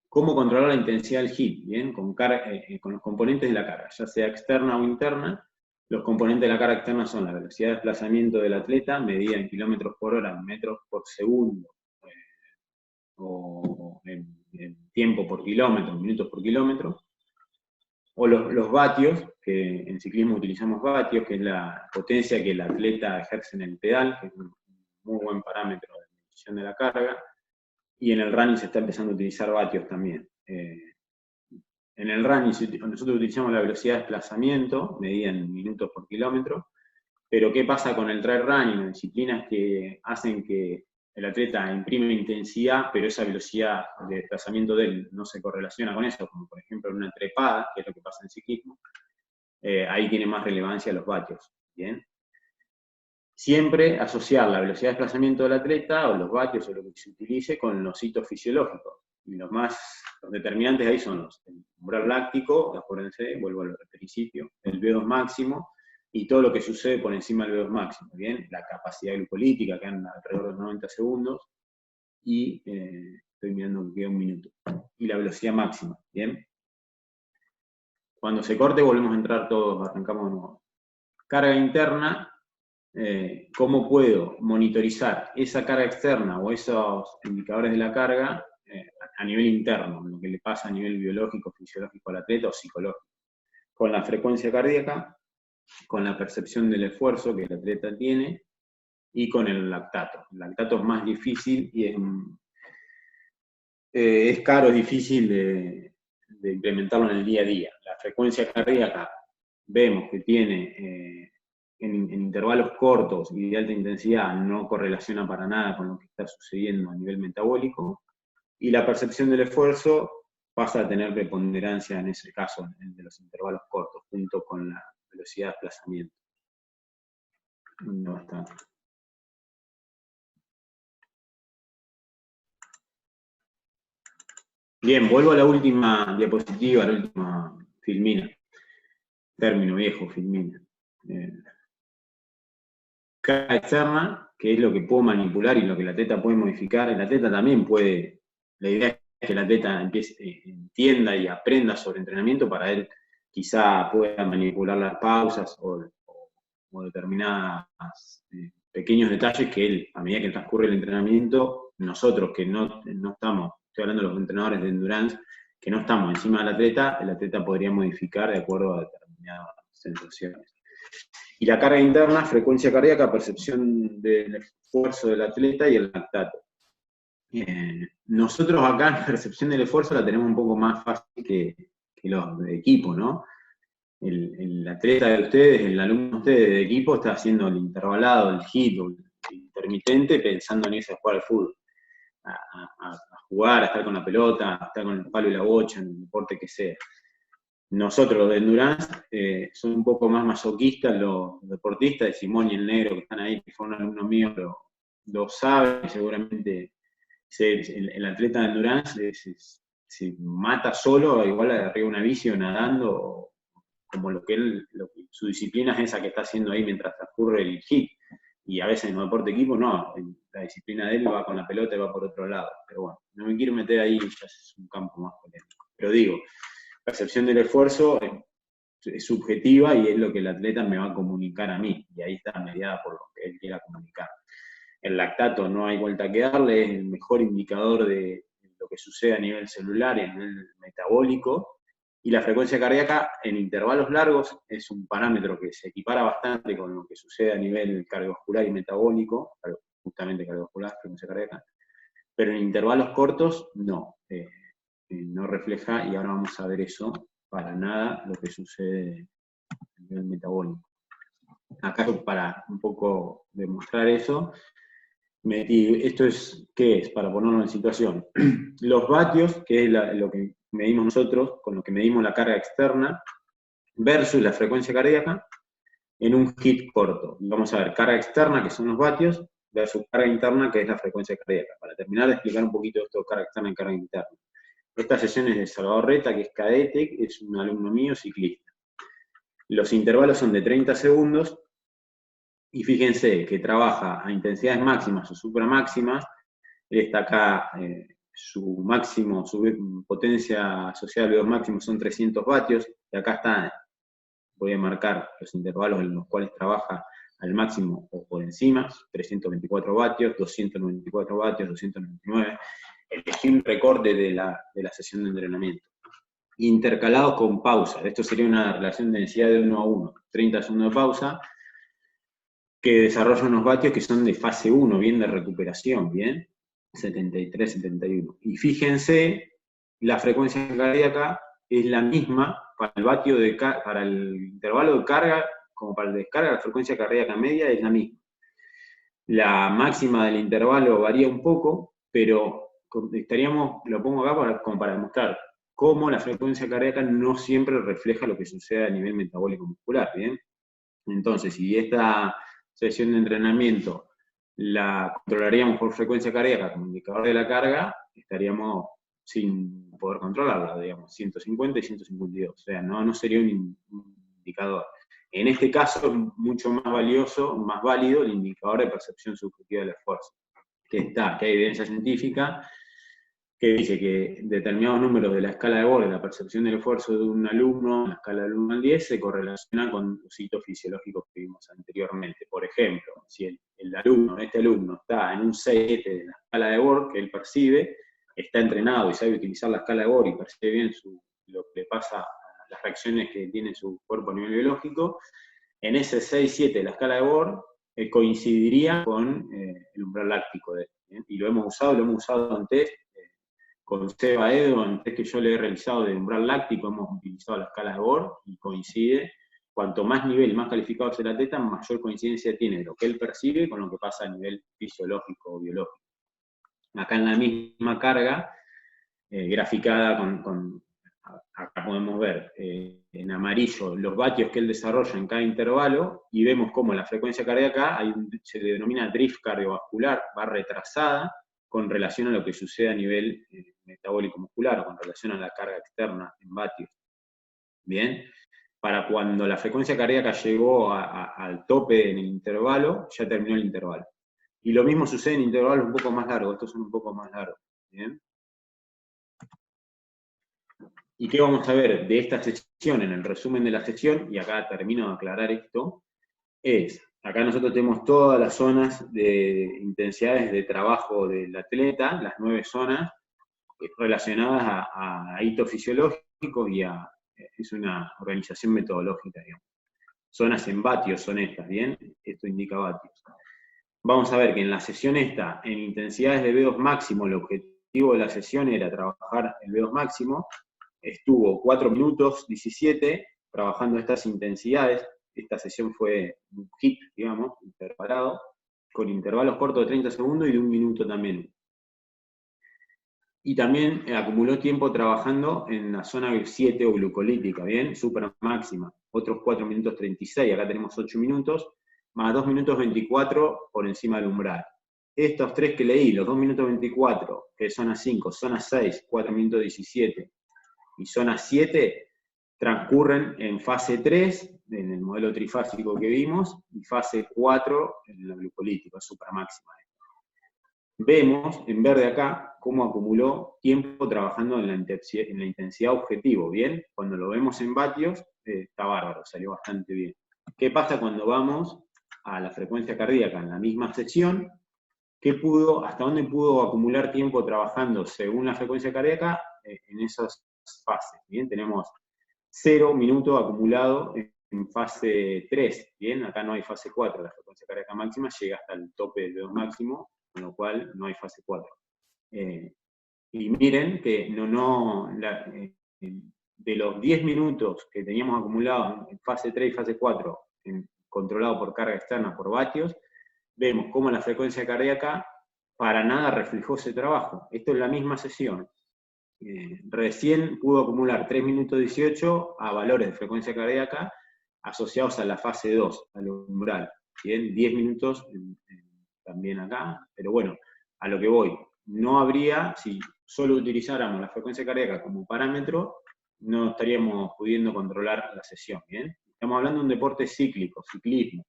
¿Cómo controlar la intensidad del hit? ¿Bien? Con los componentes de la carga, ya sea externa o interna. Los componentes de la carga externa son la velocidad de desplazamiento del atleta, medida en kilómetros por hora, en metros por segundo, o en tiempo por kilómetro, minutos por kilómetro. O los vatios, que en ciclismo utilizamos vatios, que es la potencia que el atleta ejerce en el pedal, que es un muy buen parámetro de medición de la carga. Y en el running se está empezando a utilizar vatios también. En el running nosotros utilizamos la velocidad de desplazamiento, medida en minutos por kilómetro, pero ¿qué pasa con el trail running? En disciplinas que hacen que el atleta imprime intensidad, pero esa velocidad de desplazamiento de él no se correlaciona con eso, como por ejemplo en una trepada, que es lo que pasa en ciclismo, ahí tiene más relevancia los vatios. ¿Bien? Siempre asociar la velocidad de desplazamiento del atleta, o los vatios, o lo que se utilice, con los hitos fisiológicos. Y los determinantes ahí son el umbral láctico, acuérdense, vuelvo al principio, el VO2 máximo, y todo lo que sucede por encima del VO2 máximo, ¿bien? La capacidad glucolítica, que anda alrededor de los 90 segundos, y estoy mirando que queda 1 minuto. Y la velocidad máxima, ¿bien? Cuando se corte volvemos a entrar todos, arrancamos de nuevo. Carga interna. ¿Cómo puedo monitorizar esa carga externa o esos indicadores de la carga a nivel interno, lo que le pasa a nivel biológico, fisiológico al atleta o psicológico? Con la frecuencia cardíaca, con la percepción del esfuerzo que el atleta tiene y con el lactato. El lactato es más difícil y es caro, es difícil de implementarlo en el día a día. La frecuencia cardíaca vemos que tiene en intervalos cortos y de alta intensidad no correlaciona para nada con lo que está sucediendo a nivel metabólico, y la percepción del esfuerzo pasa a tener preponderancia en ese caso, en de los intervalos cortos, junto con la velocidad de desplazamiento. No está. Bien, vuelvo a la última diapositiva, a la última filmina. Término viejo, filmina. Carga externa, que es lo que puedo manipular y lo que el atleta puede modificar. El atleta también puede, la idea es que el atleta entienda y aprenda sobre entrenamiento para él quizá pueda manipular las pausas o determinados pequeños detalles que él, a medida que transcurre el entrenamiento, nosotros que no estamos, estoy hablando de los entrenadores de endurance, que no estamos encima del atleta, el atleta podría modificar de acuerdo a determinadas sensaciones. Y la carga interna, frecuencia cardíaca, percepción del esfuerzo del atleta y el lactato. Nosotros acá en percepción del esfuerzo la tenemos un poco más fácil que los de equipo, ¿no? El atleta de ustedes, el alumno de ustedes de equipo está haciendo el intervalado, el hit, el intermitente, pensando en irse a jugar al fútbol, a jugar, a estar con la pelota, a estar con el palo y la bocha, en el deporte que sea. Nosotros, los de endurance, son un poco más masoquistas los deportistas, de Simón y el Negro, que están ahí, que fueron alumnos míos, lo saben, seguramente el atleta de endurance se mata solo, igual arriba de una bici o nadando, como su disciplina es esa que está haciendo ahí mientras transcurre el hit. Y a veces en el deporte de equipo no, la disciplina de él va con la pelota y va por otro lado. Pero bueno, no me quiero meter ahí, ya es un campo más polémico. Pero digo, percepción del esfuerzo es subjetiva y es lo que el atleta me va a comunicar a mí, y ahí está mediada por lo que él quiera comunicar. El lactato no hay vuelta que darle, es el mejor indicador de lo que sucede a nivel celular y a nivel metabólico, y la frecuencia cardíaca en intervalos largos es un parámetro que se equipara bastante con lo que sucede a nivel cardiovascular y metabólico, justamente cardiovascular, frecuencia cardíaca, pero en intervalos cortos no. No refleja, y ahora vamos a ver eso, para nada lo que sucede a nivel metabólico. Acá para un poco demostrar eso, esto es, ¿qué es? Para ponerlo en situación. Los vatios, que es lo que medimos nosotros, con lo que medimos la carga externa, versus la frecuencia cardíaca, en un hit corto. Vamos a ver carga externa, que son los vatios, versus carga interna, que es la frecuencia cardíaca. Para terminar de explicar un poquito esto de carga externa y carga interna. Esta sesión es de Salvador Reta, que es cadete, es un alumno mío, ciclista. Los intervalos son de 30 segundos, y fíjense que trabaja a intensidades máximas o supramáximas. Está acá su máximo, su potencia asociada al VO máximo son 300 vatios, y acá está, voy a marcar los intervalos en los cuales trabaja al máximo o por encima, 324 vatios, 294 vatios, 299, elegí un recorte de la sesión de entrenamiento. Intercalados con pausa, esto sería una relación de densidad de 1 a 1, 30 segundos de pausa, que desarrolla unos vatios que son de fase 1, bien de recuperación, bien, 73, 71. Y fíjense, la frecuencia cardíaca es la misma para para el intervalo de carga como para el descarga, la frecuencia cardíaca media es la misma. La máxima del intervalo varía un poco, pero lo pongo acá como para demostrar cómo la frecuencia cardíaca no siempre refleja lo que sucede a nivel metabólico muscular, ¿bien? Entonces, si esta sesión de entrenamiento la controlaríamos por frecuencia cardíaca como indicador de la carga, estaríamos sin poder controlarla, digamos, 150 y 152. O sea, no sería un indicador. En este caso es mucho más valioso, más válido el indicador de percepción subjetiva del esfuerzo, que hay evidencia científica que dice que determinados números de la escala de Borg, la percepción del esfuerzo de un alumno, en la escala del 1 al 10, se correlaciona con los hitos fisiológicos que vimos anteriormente. Por ejemplo, si este alumno está en un 6-7 de la escala de Borg que él percibe, está entrenado y sabe utilizar la escala de Borg y percibe bien lo que le pasa, las reacciones que tiene su cuerpo a nivel biológico, en ese 6-7 de la escala de Borg coincidiría con el umbral láctico de él. Y lo hemos usado en test, con Seba Edo, en test que yo le he realizado de umbral láctico, hemos utilizado la escala de Borg y coincide. Cuanto más nivel, más calificado es el atleta, mayor coincidencia tiene de lo que él percibe con lo que pasa a nivel fisiológico o biológico. Acá en la misma carga, graficada acá podemos ver en amarillo los vatios que él desarrolla en cada intervalo, y vemos cómo la frecuencia cardíaca se denomina drift cardiovascular, va retrasada con relación a lo que sucede a nivel metabólico muscular, o con relación a la carga externa en vatios. Bien, para cuando la frecuencia cardíaca llegó al tope en el intervalo, ya terminó el intervalo. Y lo mismo sucede en intervalos un poco más largos, estos son un poco más largos. ¿Bien? ¿Y qué vamos a ver de esta sesión? En el resumen de la sesión, y acá termino de aclarar esto, acá nosotros tenemos todas las zonas de intensidades de trabajo del atleta, las 9 zonas, relacionadas a hitos fisiológicos y es una organización metodológica, digamos. Zonas en vatios son estas, ¿bien? Esto indica vatios. Vamos a ver que en la sesión esta, en intensidades de V2 máximo, el objetivo de la sesión era trabajar el V2 máximo, estuvo 4 minutos 17 trabajando estas intensidades. Esta sesión fue un hit, digamos, intervalado, con intervalos cortos de 30 segundos y de 1 minuto también. Y también acumuló tiempo trabajando en la zona 7 o glucolítica, ¿bien? Super máxima. Otros 4 minutos 36, acá tenemos 8 minutos, más 2 minutos 24 por encima del umbral. Estos 3 que leí, los 2 minutos 24, que es zona 5, zona 6, 4 minutos 17, y zona 7, transcurren en fase 3, en el modelo trifásico que vimos, y fase 4 en la glucolítica, supramáxima. Vemos, en verde acá, cómo acumuló tiempo trabajando en la intensidad objetivo, ¿bien? Cuando lo vemos en vatios, está bárbaro, salió bastante bien. ¿Qué pasa cuando vamos a la frecuencia cardíaca en la misma sesión? ¿Hasta dónde pudo acumular tiempo trabajando según la frecuencia cardíaca en esas fases? Bien, tenemos 0 minutos acumulado en fase 3, bien, acá no hay fase 4, la frecuencia cardíaca máxima llega hasta el tope del V2 máximo, con lo cual no hay fase 4. Y miren que de los 10 minutos que teníamos acumulados en fase 3 y fase 4, controlado por carga externa por vatios, vemos cómo la frecuencia cardíaca para nada reflejó ese trabajo. Esto es la misma sesión. Recién pudo acumular 3 minutos 18 a valores de frecuencia cardíaca asociados a la fase 2, al umbral. ¿Bien? 10 minutos también acá, pero bueno, a lo que voy. No habría, si solo utilizáramos la frecuencia cardíaca como parámetro, no estaríamos pudiendo controlar la sesión. ¿Bien? Estamos hablando de un deporte cíclico, ciclismo.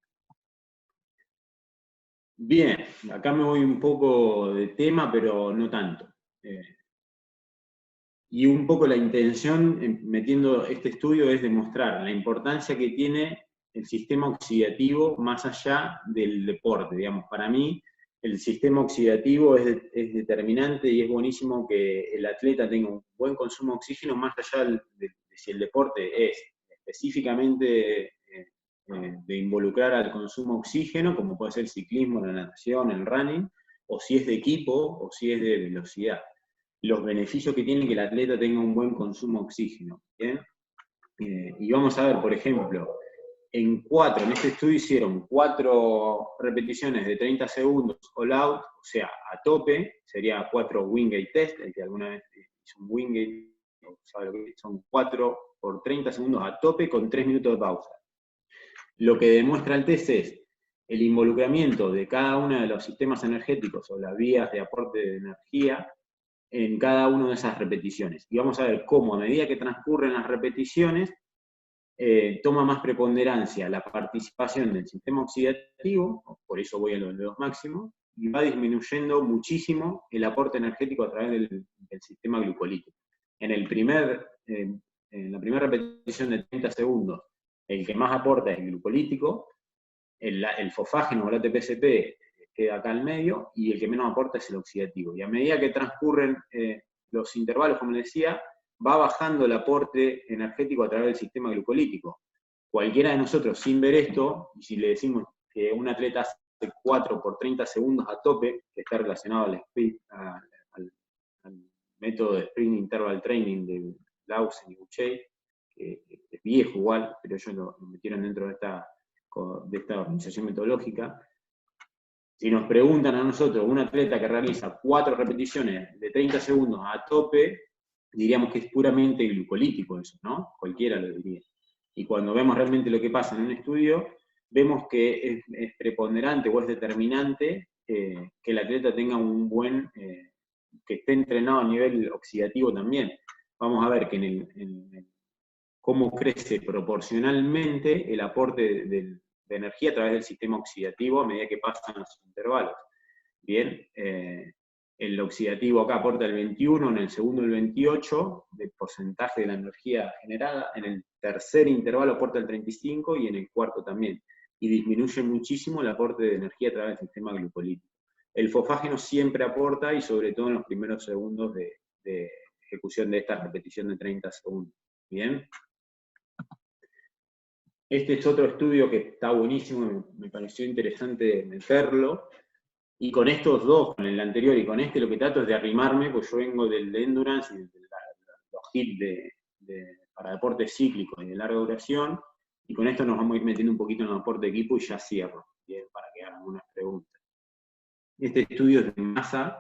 Bien, acá me voy un poco de tema, pero no tanto. Y un poco la intención, metiendo este estudio, es demostrar la importancia que tiene el sistema oxidativo más allá del deporte. Digamos, para mí, el sistema oxidativo es determinante y es buenísimo que el atleta tenga un buen consumo de oxígeno, más allá de si el deporte es específicamente de involucrar al consumo de oxígeno, como puede ser el ciclismo, la natación, el running, o si es de equipo, o si es de velocidad. Los beneficios que tiene que el atleta tenga un buen consumo de oxígeno. ¿Bien? Y vamos a ver, por ejemplo, en este estudio hicieron 4 repeticiones de 30 segundos all out, o sea, a tope, sería 4 Wingate test, el que alguna vez hizo un Wingate, sabe lo que son 4 por 30 segundos a tope con 3 minutos de pausa. Lo que demuestra el test es el involucramiento de cada uno de los sistemas energéticos o las vías de aporte de energía en cada una de esas repeticiones. Y vamos a ver cómo a medida que transcurren las repeticiones, toma más preponderancia la participación del sistema oxidativo, por eso voy a los V2 máximo, y va disminuyendo muchísimo el aporte energético a través del sistema glucolítico. En la primera repetición de 30 segundos, el que más aporta es el glucolítico, el fosfágeno o el ATP-CP queda acá al medio, y el que menos aporta es el oxidativo. Y a medida que transcurren los intervalos, como les decía, va bajando el aporte energético a través del sistema glucolítico. Cualquiera de nosotros, sin ver esto, y si le decimos que un atleta hace 4 por 30 segundos a tope, que está relacionado al método de Sprint Interval Training de Lausen y Buchay, que es viejo igual, pero ellos lo metieron dentro de esta organización metodológica. Si nos preguntan a nosotros, un atleta que realiza 4 repeticiones de 30 segundos a tope, diríamos que es puramente glucolítico eso, ¿no? Cualquiera lo diría. Y cuando vemos realmente lo que pasa en un estudio, vemos que es preponderante o es determinante que el atleta tenga un buen, que esté entrenado a nivel oxidativo también. Vamos a ver que cómo crece proporcionalmente el aporte de energía a través del sistema oxidativo a medida que pasan los intervalos. Bien, el oxidativo acá aporta el 21, en el segundo el 28 del porcentaje de la energía generada, en el tercer intervalo aporta el 35 y en el cuarto también. Y disminuye muchísimo el aporte de energía a través del sistema glucolítico. El fosfágeno siempre aporta, y sobre todo en los primeros segundos de ejecución de esta repetición de 30 segundos. Bien. Este es otro estudio que está buenísimo, me pareció interesante meterlo. Y con estos dos, con el anterior y con este, lo que trato es de arrimarme, pues yo vengo del de endurance y de los hits para deportes cíclicos y de larga duración, y con esto nos vamos a ir metiendo un poquito en el deporte de equipo y ya cierro, bien, para que hagan algunas preguntas. Este estudio es de Massa,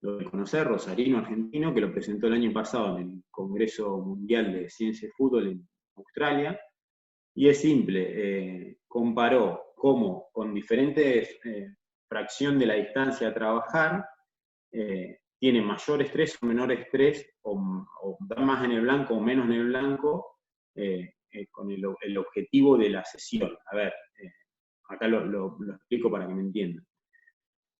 lo de conocer, rosarino argentino, que lo presentó el año pasado en el Congreso Mundial de Ciencia de Fútbol en Australia, y es simple, comparó cómo con diferentes fracción de la distancia a trabajar, tiene mayor estrés o menor estrés, o da más en el blanco o menos en el blanco, con el objetivo de la sesión. A ver, acá lo explico para que me entiendan.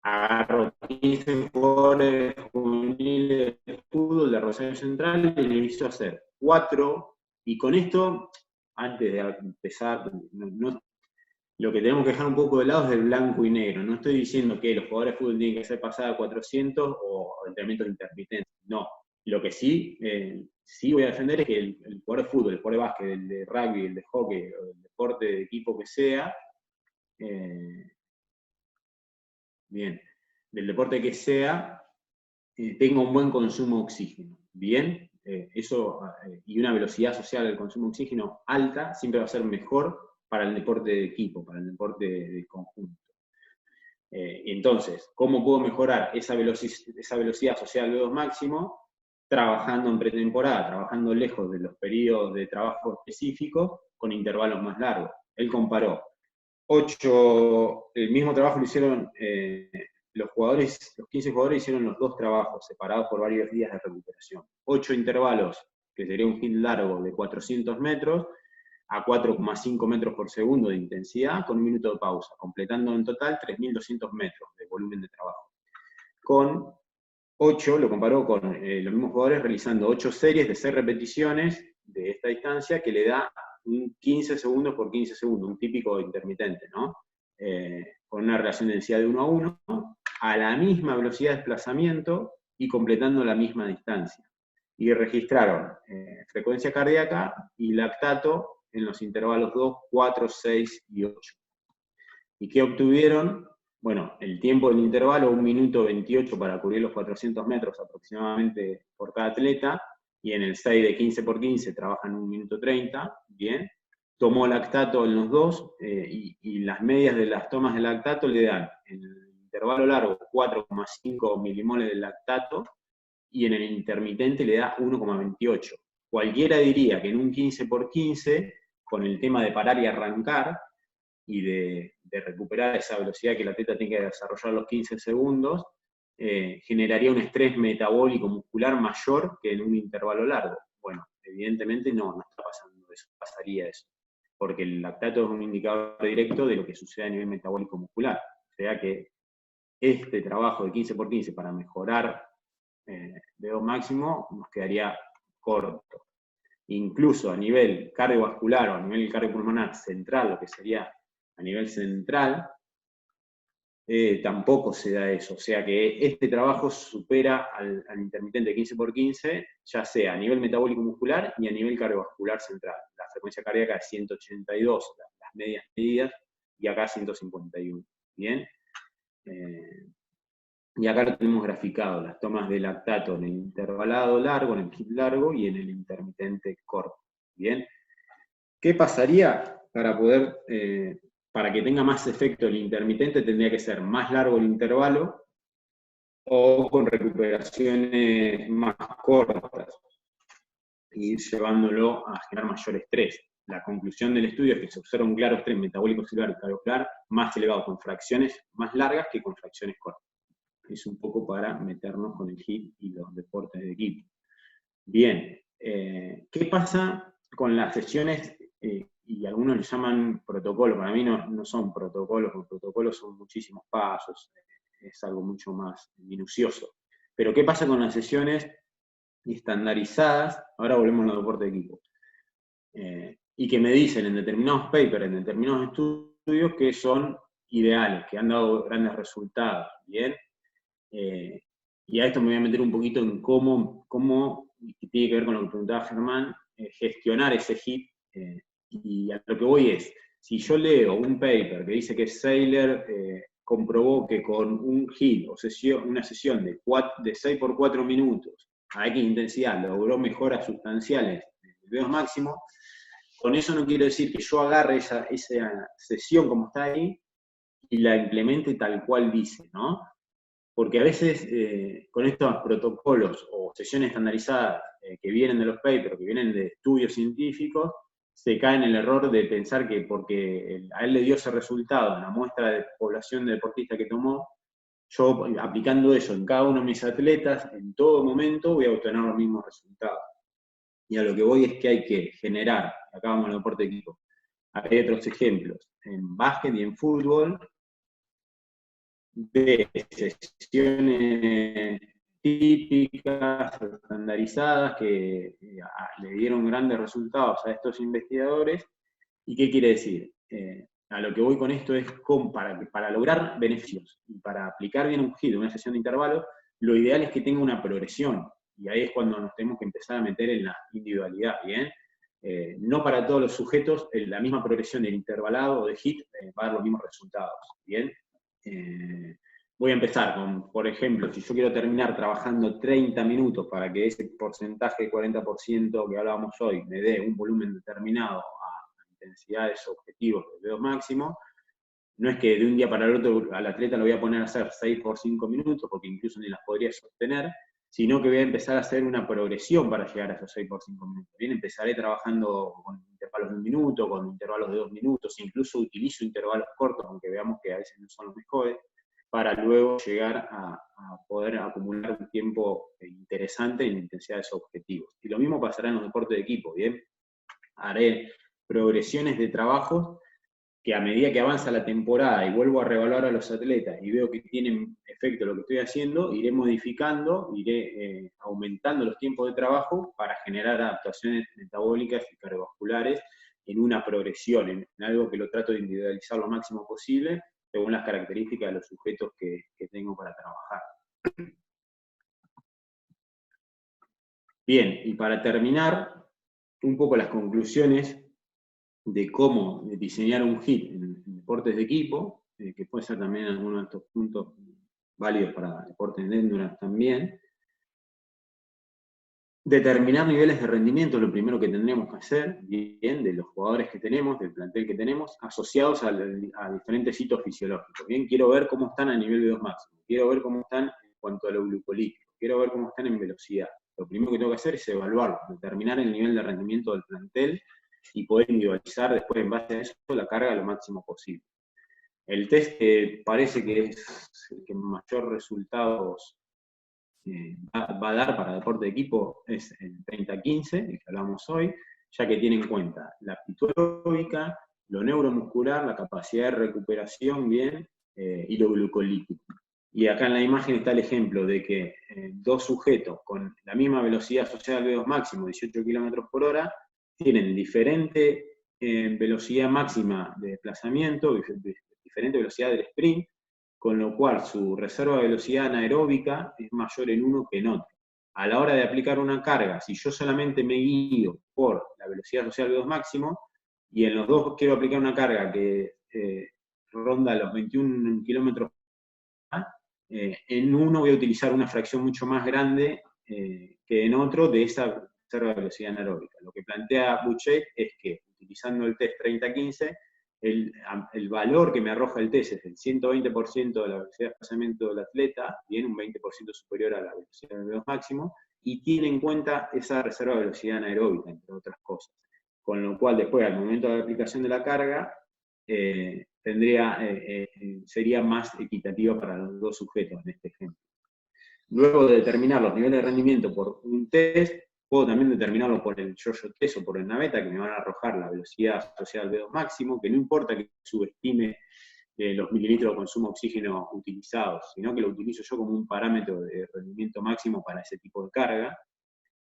Agarró 15 jugadores juveniles de fútbol de Rosario Central y le hizo hacer 4, y con esto, antes de empezar, lo que tenemos que dejar un poco de lado es el blanco y negro. No estoy diciendo que los jugadores de fútbol tienen que hacer pasada a 400 o entrenamientos intermitentes. No. Lo que sí voy a defender es que el jugador de fútbol, el jugador de básquet, el de rugby, el de hockey, o el deporte de equipo que sea, bien, del deporte que sea, tenga un buen consumo de oxígeno. Bien, y una velocidad asociada al consumo de oxígeno alta siempre va a ser mejor para el deporte de equipo, para el deporte de conjunto. Entonces, ¿cómo puedo mejorar esa velocidad asociada al VO2 máximo? Trabajando en pretemporada, trabajando lejos de los periodos de trabajo específicos, con intervalos más largos. Él comparó 8, el mismo trabajo lo hicieron los 15 jugadores hicieron los 2 trabajos, separados por varios días de recuperación. 8 intervalos, que sería un hit largo de 400 metros, a 4,5 metros por segundo de intensidad, con 1 minuto de pausa, completando en total 3.200 metros de volumen de trabajo. Con 8, lo comparó con los mismos jugadores realizando 8 series de 6 repeticiones de esta distancia, que le da un 15 segundos por 15 segundos, un típico intermitente, ¿no? Con una relación de densidad de 1 a 1, a la misma velocidad de desplazamiento y completando la misma distancia. Y registraron frecuencia cardíaca y lactato en los intervalos 2, 4, 6 y 8. ¿Y qué obtuvieron? Bueno, el tiempo del intervalo, 1 minuto 28 para cubrir los 400 metros aproximadamente por cada atleta, y en el 6 de 15 por 15 trabajan 1 minuto 30, bien. Tomó lactato en los dos, y las medias de las tomas de lactato le dan, en el intervalo largo, 4,5 milimoles de lactato, y en el intermitente le da 1,28. Cualquiera diría que en un 15 por 15, con el tema de parar y arrancar, y de recuperar esa velocidad que el atleta tiene que desarrollar los 15 segundos, generaría un estrés metabólico muscular mayor que en un intervalo largo. Bueno, evidentemente no está pasando eso, pasaría eso, porque el lactato es un indicador directo de lo que sucede a nivel metabólico muscular. O sea que este trabajo de 15 por 15 para mejorar VO2 máximo nos quedaría corto. Incluso a nivel cardiovascular o a nivel cardiopulmonar central, lo que sería a nivel central, tampoco se da eso. O sea que este trabajo supera al intermitente 15 por 15, ya sea a nivel metabólico muscular y a nivel cardiovascular central. La frecuencia cardíaca es 182, las medias medidas, y acá 151. Bien. Y acá lo tenemos graficado, las tomas de lactato en el intervalado largo, en el hit largo y en el intermitente corto. Bien. ¿Qué pasaría para poder, para que tenga más efecto el intermitente? Tendría que ser más largo el intervalo o con recuperaciones más cortas, y ir llevándolo a generar mayor estrés. la conclusión del estudio es que se observa un claro estrés metabólico celular y cardiovascular más elevado con fracciones más largas que con fracciones cortas. Es un poco para meternos con el HIIT y los deportes de equipo. Bien, ¿qué pasa con las sesiones? Y algunos le llaman protocolos, para mí no son protocolos, porque protocolos son muchísimos pasos, es algo mucho más minucioso. Pero ¿qué pasa con las sesiones estandarizadas? Ahora volvemos a los deportes de equipo. Y que me dicen en determinados papers, en determinados estudios, que son ideales, que han dado grandes resultados, ¿bien? Y a esto me voy a meter un poquito en cómo y tiene que ver con lo que preguntaba Germán, gestionar ese HIIT. Y a lo que voy es, si yo leo un paper que dice que Seiler comprobó que con un HIIT o una sesión de 6 por 4 minutos a X intensidad logró mejoras sustanciales de VO2 máximo, con eso no quiero decir que yo agarre esa sesión como está ahí y la implemente tal cual dice, ¿no? Porque a veces con estos protocolos o sesiones estandarizadas que vienen de los papers, que vienen de estudios científicos, se cae en el error de pensar que porque a él le dio ese resultado en la muestra de población de deportistas que tomó, yo aplicando eso en cada uno de mis atletas, en todo momento voy a obtener los mismos resultados. Y a lo que voy es que hay que generar, acá vamos al deporte de equipo, hay otros ejemplos, en básquet y en fútbol, de sesiones típicas, estandarizadas, que le dieron grandes resultados a estos investigadores. ¿Y qué quiere decir? A lo que voy con esto es para lograr beneficios y para aplicar bien un HIIT, una sesión de intervalos, lo ideal es que tenga una progresión, y ahí es cuando nos tenemos que empezar a meter en la individualidad, ¿bien? No para todos los sujetos la misma progresión del intervalado o de HIIT va a dar los mismos resultados, ¿bien? Voy a empezar con, por ejemplo, si yo quiero terminar trabajando 30 minutos para que ese porcentaje de 40% que hablábamos hoy me dé un volumen determinado a intensidades objetivos de VO2 máximo, no es que de un día para el otro al atleta lo voy a poner a hacer 6 por 5 minutos, porque incluso ni las podría sostener, sino que voy a empezar a hacer una progresión para llegar a esos 6 por 5 minutos. Bien, empezaré trabajando con intervalos de 1 minuto, con intervalos de 2 minutos, incluso utilizo intervalos cortos, aunque veamos que a veces no son los mejores, para luego llegar a poder acumular un tiempo interesante en intensidades objetivos. Y lo mismo pasará en los deportes de equipo, ¿bien? Haré progresiones de trabajo que a medida que avanza la temporada y vuelvo a reevaluar a los atletas y veo que tienen efecto lo que estoy haciendo, iré modificando, iré aumentando los tiempos de trabajo para generar adaptaciones metabólicas y cardiovasculares en una progresión, en algo que lo trato de individualizar lo máximo posible, según las características de los sujetos que tengo para trabajar. Bien, y para terminar, un poco las conclusiones de cómo diseñar un HIIT en deportes de equipo, que puede ser también alguno de estos puntos válidos para deportes de endurance también. Determinar niveles de rendimiento es lo primero que tendríamos que hacer, bien, de los jugadores que tenemos, del plantel que tenemos, asociados a diferentes hitos fisiológicos. Bien, quiero ver cómo están a nivel de VO2 máximo, quiero ver cómo están en cuanto a lo glucolítico, quiero ver cómo están en velocidad. Lo primero que tengo que hacer es evaluarlo, determinar el nivel de rendimiento del plantel y poder individualizar después en base a eso la carga lo máximo posible. El test que parece que es el que mayor resultados va a dar para deporte de equipo es el 30-15, el que hablamos hoy, ya que tiene en cuenta la aptitud aeróbica, lo neuromuscular, la capacidad de recuperación bien y lo glucolítico. Y acá en la imagen está el ejemplo de que dos sujetos con la misma velocidad asociada al VO2 máximo, 18 km por hora, tienen diferente velocidad máxima de desplazamiento, diferente velocidad del sprint, con lo cual su reserva de velocidad anaeróbica es mayor en uno que en otro. A la hora de aplicar una carga, si yo solamente me guío por la velocidad asociada al VO2 máximo, y en los dos quiero aplicar una carga que ronda los 21 km, en uno voy a utilizar una fracción mucho más grande que en otro de esa reserva de velocidad anaeróbica. Lo que plantea Buchet es que, utilizando el test 30-15, el valor que me arroja el test es el 120% de la velocidad de desplazamiento del atleta, bien, un 20% superior a la velocidad del VO2 máximo, y tiene en cuenta esa reserva de velocidad anaeróbica, entre otras cosas. con lo cual después al momento de la aplicación de la carga, sería más equitativa para los dos sujetos en este ejemplo. Luego de determinar los niveles de rendimiento por un test, puedo también determinarlo por el yo-yo test o por el naveta, que me van a arrojar la velocidad asociada al V2 máximo, que no importa que subestime los mililitros de consumo de oxígeno utilizados, sino que lo utilizo yo como un parámetro de rendimiento máximo para ese tipo de carga.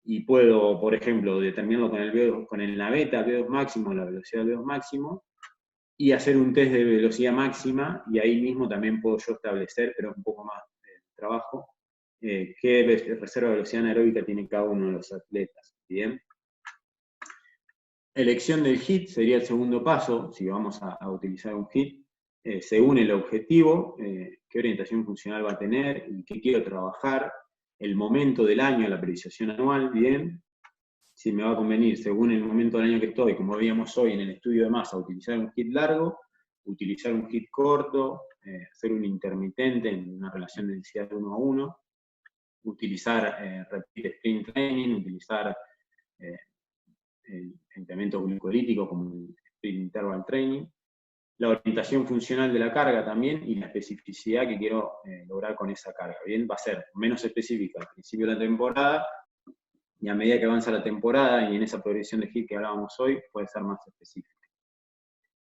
Y puedo, por ejemplo, determinarlo con el naveta, V2 máximo, la velocidad del V2 máximo, y hacer un test de velocidad máxima, y ahí mismo también puedo yo establecer, pero es un poco más de trabajo, qué reserva de velocidad anaeróbica tiene cada uno de los atletas. ¿Bien? Elección del HIIT sería el segundo paso, si vamos a utilizar un HIIT, según el objetivo, qué orientación funcional va a tener y qué quiero trabajar, el momento del año, la periodización anual, bien, si me va a convenir según el momento del año que estoy, como veíamos hoy en el estudio de masa, utilizar un HIIT largo, utilizar un HIIT corto, hacer un intermitente en una relación de densidad 1 a 1, utilizar repeat sprint training, utilizar el entrenamiento glucolítico como el sprint interval training, la orientación funcional de la carga también y la especificidad que quiero lograr con esa carga. Bien, va a ser menos específica al principio de la temporada, y a medida que avanza la temporada y en esa progresión de HIIT que hablábamos hoy, puede ser más específica.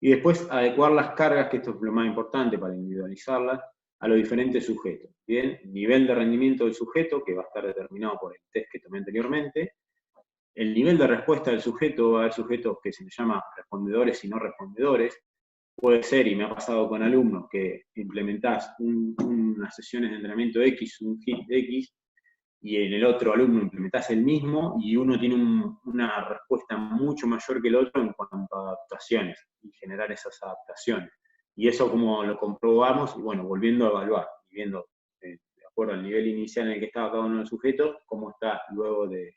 Y después adecuar las cargas, que esto es lo más importante para individualizarlas, a los diferentes sujetos. Bien, nivel de rendimiento del sujeto, que va a estar determinado por el test que tomé anteriormente, el nivel de respuesta del sujeto, va a haber sujetos que se les llama respondedores y no respondedores. Puede ser, y me ha pasado con alumnos, que implementás unas sesiones de entrenamiento X, un HIIT X, y en el otro alumno implementás el mismo, y uno tiene una respuesta mucho mayor que el otro en cuanto a adaptaciones, y generar esas adaptaciones. Y eso como lo comprobamos, y bueno, volviendo a evaluar, y viendo, de acuerdo al nivel inicial en el que estaba cada uno de los sujetos, cómo está luego de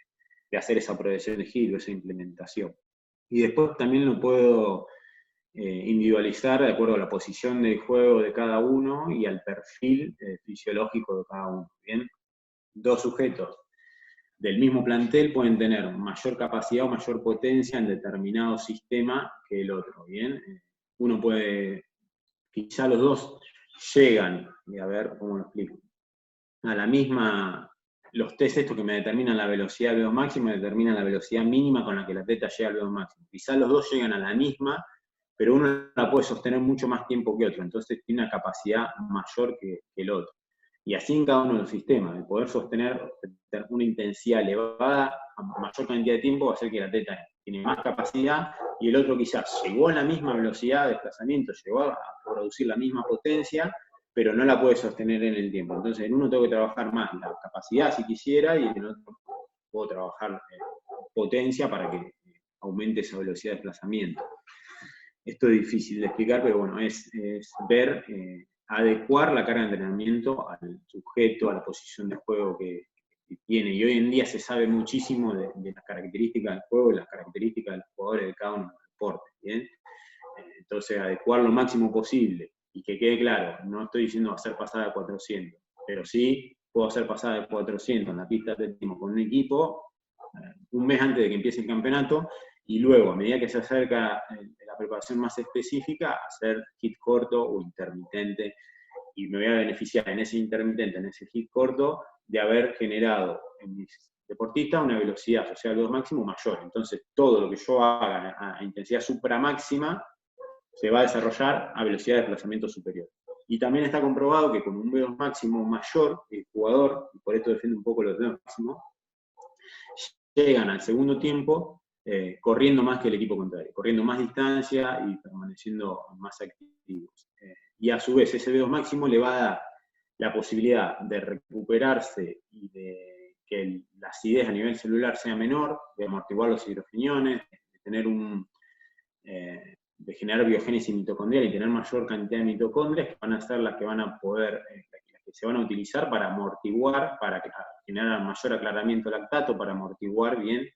hacer esa progresión de HIIT o esa implementación. Y después también lo puedo individualizar de acuerdo a la posición del juego de cada uno y al perfil fisiológico de cada uno. ¿Bien? Dos sujetos del mismo plantel pueden tener mayor capacidad o mayor potencia en determinado sistema que el otro. ¿Bien? Uno puede, quizá los dos llegan, y a ver cómo lo explico, a la misma. Los test estos que me determinan la velocidad del V2 máximo me determinan la velocidad mínima con la que el atleta llega al V2 máximo. Quizá los dos llegan a la misma, pero uno la puede sostener mucho más tiempo que otro, entonces tiene una capacidad mayor que el otro. Y así en cada uno de los sistemas, el poder sostener una intensidad elevada a mayor cantidad de tiempo va a hacer que el atleta tiene más capacidad, y el otro quizás llegó a la misma velocidad de desplazamiento, llegó a producir la misma potencia, pero no la puede sostener en el tiempo. Entonces en uno tengo que trabajar más la capacidad si quisiera, y en el otro puedo trabajar potencia para que aumente esa velocidad de desplazamiento. Esto es difícil de explicar, pero bueno, es ver, adecuar la carga de entrenamiento al sujeto, a la posición de juego que tiene. Y hoy en día se sabe muchísimo de las características del juego y las características de los jugadores de cada uno de los deportes. ¿Bien? Entonces, adecuar lo máximo posible. Y que quede claro, no estoy diciendo hacer pasada de 400, pero sí puedo hacer pasada de 400 en la pista de atletismo con un equipo un mes antes de que empiece el campeonato, y luego, a medida que se acerca la preparación más específica, hacer HIIT corto o intermitente, y me voy a beneficiar en ese intermitente, en ese HIIT corto, de haber generado en mis deportistas una velocidad asociada al V2 máximo mayor. Entonces, todo lo que yo haga a intensidad supramáxima se va a desarrollar a velocidad de desplazamiento superior. Y también está comprobado que con un V2 máximo mayor, el jugador, y por esto defiendo un poco los V2 máximos, llegan al segundo tiempo corriendo más que el equipo contrario, corriendo más distancia y permaneciendo más activos. Y a su vez ese V2 máximo le va a dar la posibilidad de recuperarse y de que la acidez a nivel celular sea menor, de amortiguar los hidrogeniones, de tener de generar biogénesis mitocondrial y tener mayor cantidad de mitocondrias, que van a ser las que van a poder, las que se van a utilizar para amortiguar, para generar mayor aclaramiento lactato, para amortiguar bien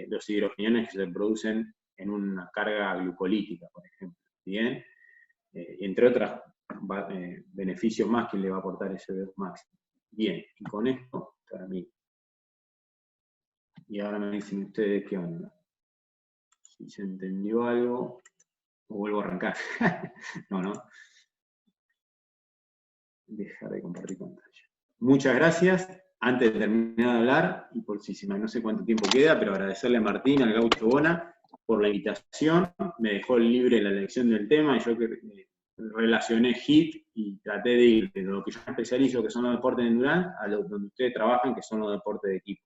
los hidrogeniones que se producen en una carga glucolítica, por ejemplo. Bien, entre otros beneficios más que le va a aportar ese V2 máximo. Bien, y con esto termino. Y ahora me dicen ustedes qué onda. si se entendió algo, o vuelvo a arrancar. No. Dejar de compartir pantalla. Muchas gracias. Antes de terminar de hablar, y por si no sé cuánto tiempo queda, pero agradecerle a Martín, al Gaucho Bona, por la invitación. Me dejó libre la elección del tema, y yo relacioné HIIT y traté de ir de lo que yo me especializo, que son los deportes de endurance, a donde ustedes trabajan, que son los deportes de equipo.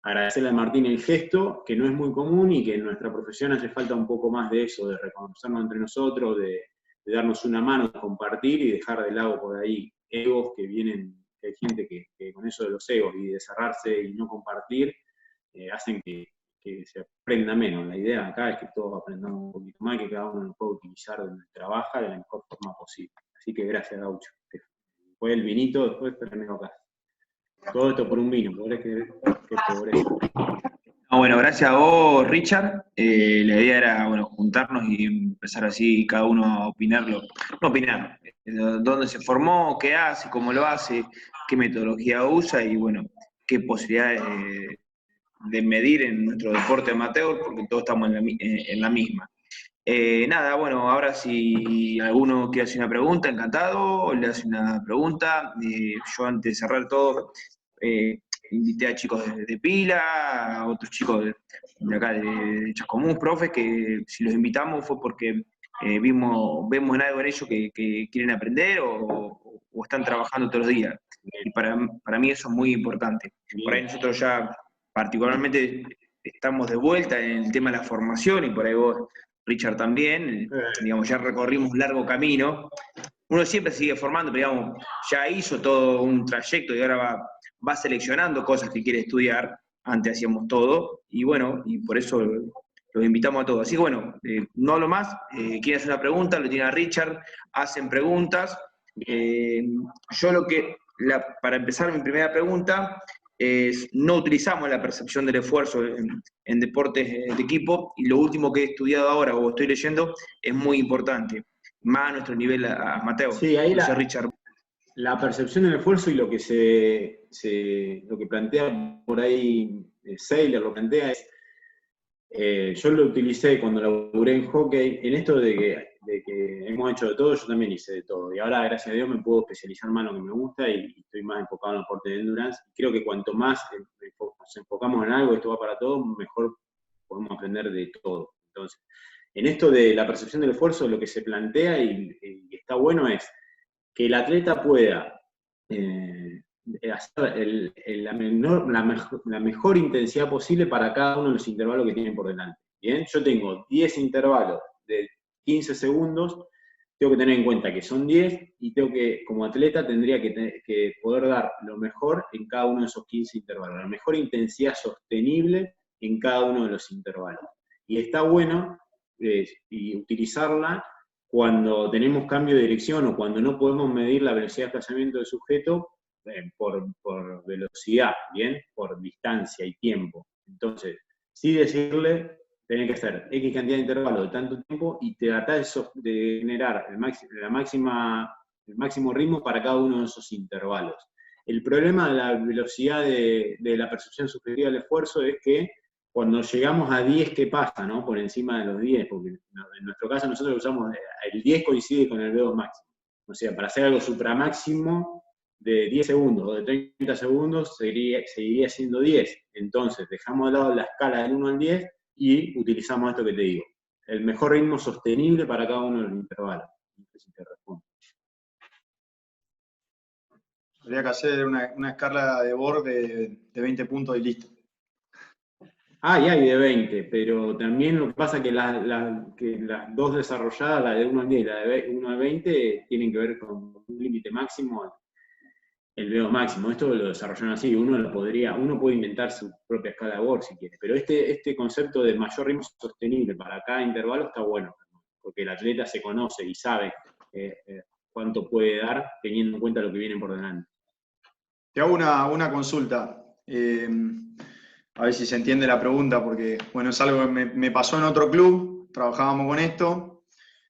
Agradecerle a Martín el gesto, que no es muy común y que en nuestra profesión hace falta un poco más de eso, de reconocernos entre nosotros, de darnos una mano, de compartir y dejar de lado por ahí egos que vienen, que hay gente que con eso de los egos y de cerrarse y no compartir, hacen que se aprenda menos. La idea acá es que todos aprendamos un poquito más, que cada uno lo pueda utilizar donde trabaja de la mejor forma posible. Así que gracias, Gaucho. Fue el vinito, después terminó acá. Todo esto por un vino, ¿podés creer? Qué pobreza. Bueno, gracias a vos, Richard. La idea era, bueno, juntarnos y empezar así cada uno a opinarlo. No opinar, dónde se formó, qué hace, cómo lo hace, qué metodología usa y, bueno, qué posibilidades de medir en nuestro deporte amateur, porque todos estamos en la misma. Nada, bueno, ahora si alguno quiere hacer una pregunta, encantado, le hace una pregunta. Yo antes de cerrar todo, invité a chicos de Pila, a otros chicos de acá de Chascomús, profes, que si los invitamos fue porque vemos en algo en ellos que quieren aprender o están trabajando todos los días. Y para mí eso es muy importante. Por ahí nosotros ya particularmente estamos de vuelta en el tema de la formación y por ahí vos, Richard, también, digamos, ya recorrimos un largo camino. Uno siempre sigue formando, pero digamos, ya hizo todo un trayecto y ahora va seleccionando cosas que quiere estudiar. Antes hacíamos todo, y bueno, y por eso los invitamos a todos. Así que bueno, no hablo más. Quieren hacer una pregunta, lo tiene a Richard, hacen preguntas. Yo para empezar mi primera pregunta, no utilizamos la percepción del esfuerzo en deportes de equipo, y lo último que he estudiado ahora o estoy leyendo es muy importante, más a nuestro nivel amateur. Sí, ahí Entonces, Richard. La percepción del esfuerzo y lo que lo que plantea por ahí Seiler, lo plantea es, yo lo utilicé cuando laburé en hockey, en esto de que hemos hecho de todo, yo también hice de todo, y ahora gracias a Dios me puedo especializar más en lo que me gusta y estoy más enfocado en el deporte de endurance. Creo que cuanto más nos enfocamos en algo, esto va para todos, mejor podemos aprender de todo. Entonces, en esto de la percepción del esfuerzo, lo que se plantea y está bueno es que el atleta pueda hacer la mejor intensidad posible para cada uno de los intervalos que tienen por delante. Bien, yo tengo 10 intervalos de 15 segundos, tengo que tener en cuenta que son 10 y como atleta tendría que poder dar lo mejor en cada uno de esos 15 intervalos, la mejor intensidad sostenible en cada uno de los intervalos. Y está bueno y utilizarla cuando tenemos cambio de dirección o cuando no podemos medir la velocidad de desplazamiento del sujeto por velocidad, ¿bien? Por distancia y tiempo. Entonces, sí decirle, tenés que hacer X cantidad de intervalos de tanto tiempo y tratar de generar el máximo ritmo para cada uno de esos intervalos. El problema de la velocidad de la percepción subjetiva del esfuerzo es que cuando llegamos a 10, ¿qué pasa, no? Por encima de los 10, porque en nuestro caso nosotros usamos, el 10 coincide con el V2 máximo. O sea, para hacer algo supramáximo de 10 segundos o de 30 segundos, seguiría siendo 10. Entonces, dejamos de lado la escala del 1 al 10 y utilizamos esto que te digo. El mejor ritmo sostenible para cada uno de los intervalos. No sé si te respondo. Habría que hacer una escala de Borg de 20 puntos y listo. Y hay de 20, pero también lo que pasa es que las dos desarrolladas, la de 1 al 10 y la de 1 al 20, tienen que ver con un límite máximo, el V2 máximo. Esto lo desarrollaron así, uno puede inventar su propia escala de Borg si quiere, pero este concepto de mayor ritmo sostenible para cada intervalo está bueno, porque el atleta se conoce y sabe cuánto puede dar teniendo en cuenta lo que viene por delante. Te hago una consulta. A ver si se entiende la pregunta, porque bueno, es algo que me pasó en otro club, trabajábamos con esto.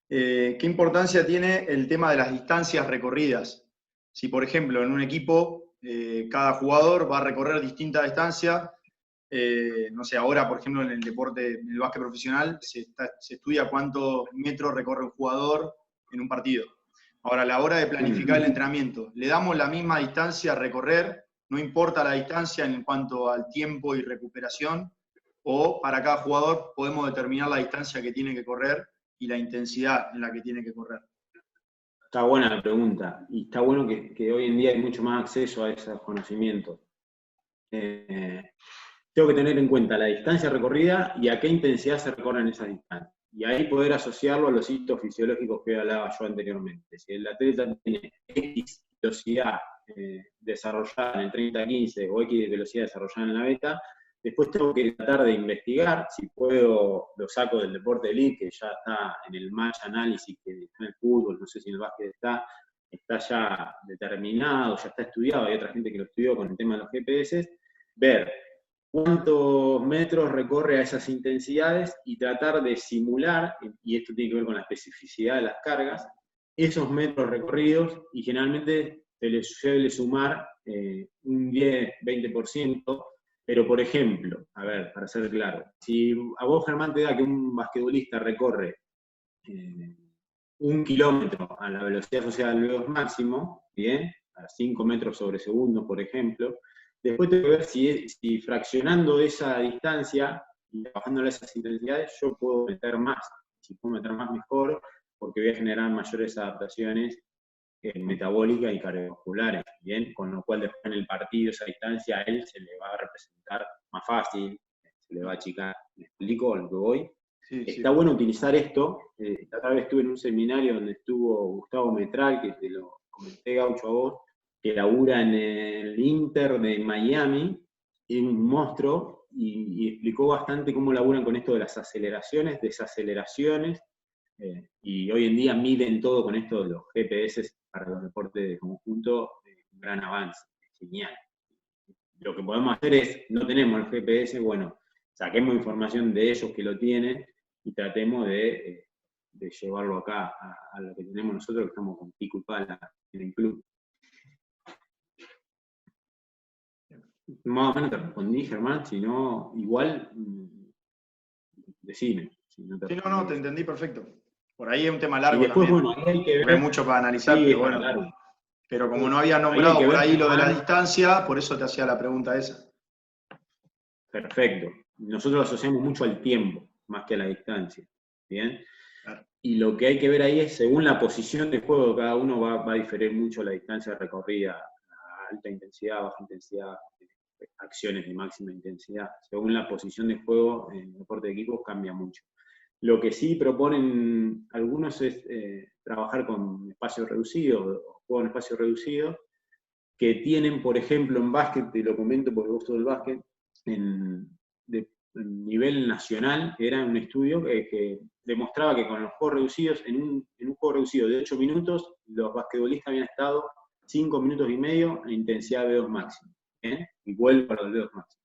¿Qué importancia tiene el tema de las distancias recorridas? Si, por ejemplo, en un equipo cada jugador va a recorrer distintas distancias, no sé, ahora, por ejemplo, en el deporte, en el básquet profesional, se estudia cuántos metros recorre un jugador en un partido. Ahora, a la hora de planificar el entrenamiento, le damos la misma distancia a recorrer, no importa la distancia en cuanto al tiempo y recuperación, o para cada jugador podemos determinar la distancia que tiene que correr y la intensidad en la que tiene que correr. Está buena la pregunta, y está bueno que hoy en día hay mucho más acceso a esos conocimientos. Tengo que tener en cuenta la distancia recorrida y a qué intensidad se recorren esas distancias. Y ahí poder asociarlo a los hitos fisiológicos que hablaba yo anteriormente. Si el atleta tiene X velocidad desarrollada en el 30-15 o X velocidad desarrollada en la beta, después tengo que tratar de investigar, si puedo, lo saco del deporte elite, que ya está en el match análisis, que está en el fútbol, no sé si en el básquet está ya determinado, ya está estudiado, hay otra gente que lo estudió con el tema de los GPS, ver cuántos metros recorre a esas intensidades y tratar de simular, y esto tiene que ver con la especificidad de las cargas, esos metros recorridos, y generalmente se les suele sumar un 10-20%, pero por ejemplo, a ver, para ser claro, si a vos, Germán, te da que un basquetbolista recorre 1 kilómetro a la velocidad asociada al VO2 máximo, ¿bien? A 5 metros sobre segundo, por ejemplo, después tengo que ver si fraccionando esa distancia y bajándole esas intensidades, yo puedo meter más. Si puedo meter más, mejor, porque voy a generar mayores adaptaciones metabólicas y cardiovasculares, ¿bien? Con lo cual después en el partido, esa distancia a él se le va a representar más fácil, se le va a achicar. ¿Me explico a lo que voy? Sí, está bueno utilizar esto. La otra vez estuve en un seminario donde estuvo Gustavo Metral, que te lo comenté, Gaucho, a vos, que labura en el Inter de Miami, es un monstruo, y explicó bastante cómo laburan con esto de las aceleraciones, desaceleraciones, y hoy en día miden todo con esto de los GPS para los deportes de conjunto, un gran avance, genial. Lo que podemos hacer es, no tenemos el GPS, bueno, saquemos información de ellos que lo tienen y tratemos de llevarlo acá a lo que tenemos nosotros, que estamos con Pico y Pala en el club. Más o menos te respondí, Germán, si no, igual, decime. Si no, te entendí perfecto. Por ahí es un tema largo después, también. Bueno, hay que ver, hay mucho para analizar, sí, pero bueno. Claro. Pero como no había nombrado por ahí lo de la distancia, por eso te hacía la pregunta esa. Perfecto. Nosotros asociamos mucho al tiempo, más que a la distancia. ¿Bien? Claro. Y lo que hay que ver ahí es, según la posición de juego de cada uno, va a diferir mucho la distancia recorrida, a alta intensidad, baja intensidad, acciones de máxima intensidad. Según la posición de juego, en el deporte de equipos cambia mucho. Lo que sí proponen algunos es trabajar con espacios reducidos, o juego en espacios reducidos, que tienen, por ejemplo, en básquet, te lo comento porque vos sos del básquet, en nivel nacional, era un estudio que demostraba que con los juegos reducidos, en un juego reducido de 8 minutos, los basquetbolistas habían estado 5 minutos y medio en intensidad de VO2 máximo, y vuelvo a los VO2 máximo,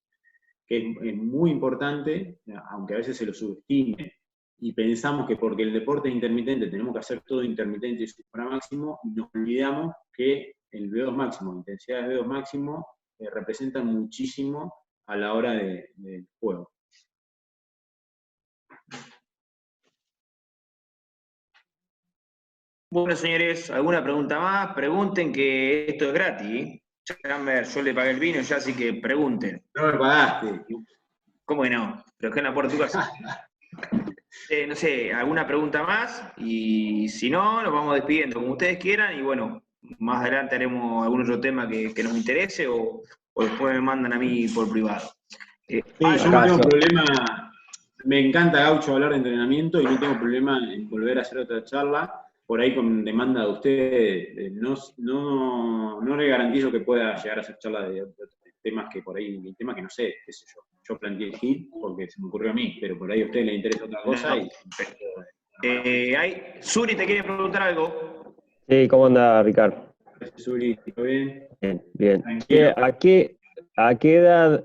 que es muy importante, aunque a veces se lo subestime, y pensamos que porque el deporte es intermitente tenemos que hacer todo intermitente y supramáximo, y nos olvidamos que el VO2 máximo, intensidades de VO2 máximo, representan muchísimo a la hora del juego. Bueno, señores, ¿alguna pregunta más? Pregunten, que esto es gratis. Yo le pagué el vino ya, así que pregunten. No me pagaste. ¿Cómo que no? Pero es que en la puerta de tu casa. No sé, ¿alguna pregunta más? Y si no, nos vamos despidiendo, como ustedes quieran, y bueno, más adelante haremos algún otro tema que nos interese, o después me mandan a mí por privado. Sí, yo no tengo problema, me encanta, Gaucho, hablar de entrenamiento, y no tengo problema en volver a hacer otra charla, por ahí con demanda de ustedes. No le garantizo que pueda llegar a hacer charla de temas que por ahí, temas que no sé, qué sé yo. Yo planteé el hit porque se me ocurrió a mí, pero por ahí a ustedes les interesa otra cosa. Suri, ¿te quiere preguntar algo? Sí, ¿cómo anda, Ricardo? Gracias, Suri, ¿todo bien? Bien. ¿A qué edad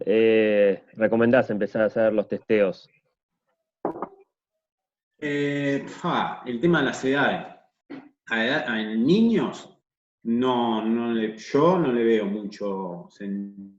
recomendás empezar a hacer los testeos? El tema de las edades. En niños, yo no le veo mucho sentido.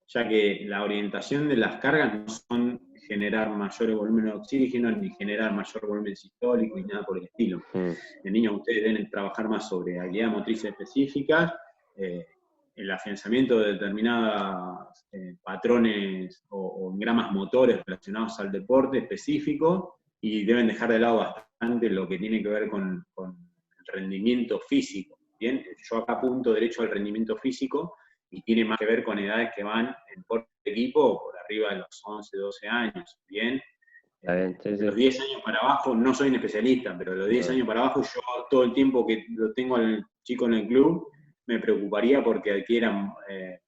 ya que la orientación de las cargas no son generar mayores volúmenes de oxígeno, ni generar mayor volumen sistólico, ni nada por el estilo. De niños ustedes deben trabajar más sobre habilidades motrices específicas, el afianzamiento de determinados patrones o engramas motores relacionados al deporte específico, y deben dejar de lado bastante lo que tiene que ver con el rendimiento físico. Bien, yo acá apunto derecho al rendimiento físico, y tiene más que ver con edades que van en deporte de equipo por arriba de los 11, 12 años, ¿bien? Sí. De los 10 años para abajo, no soy un especialista, pero de los 10 años para abajo, yo todo el tiempo que lo tengo al chico en el club, me preocuparía porque adquieran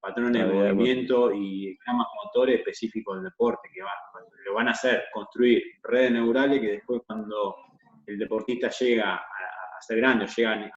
patrones de movimiento y gramas motores específicos del deporte, que lo van a hacer construir redes neurales que después, cuando el deportista llega a ser grande, llegan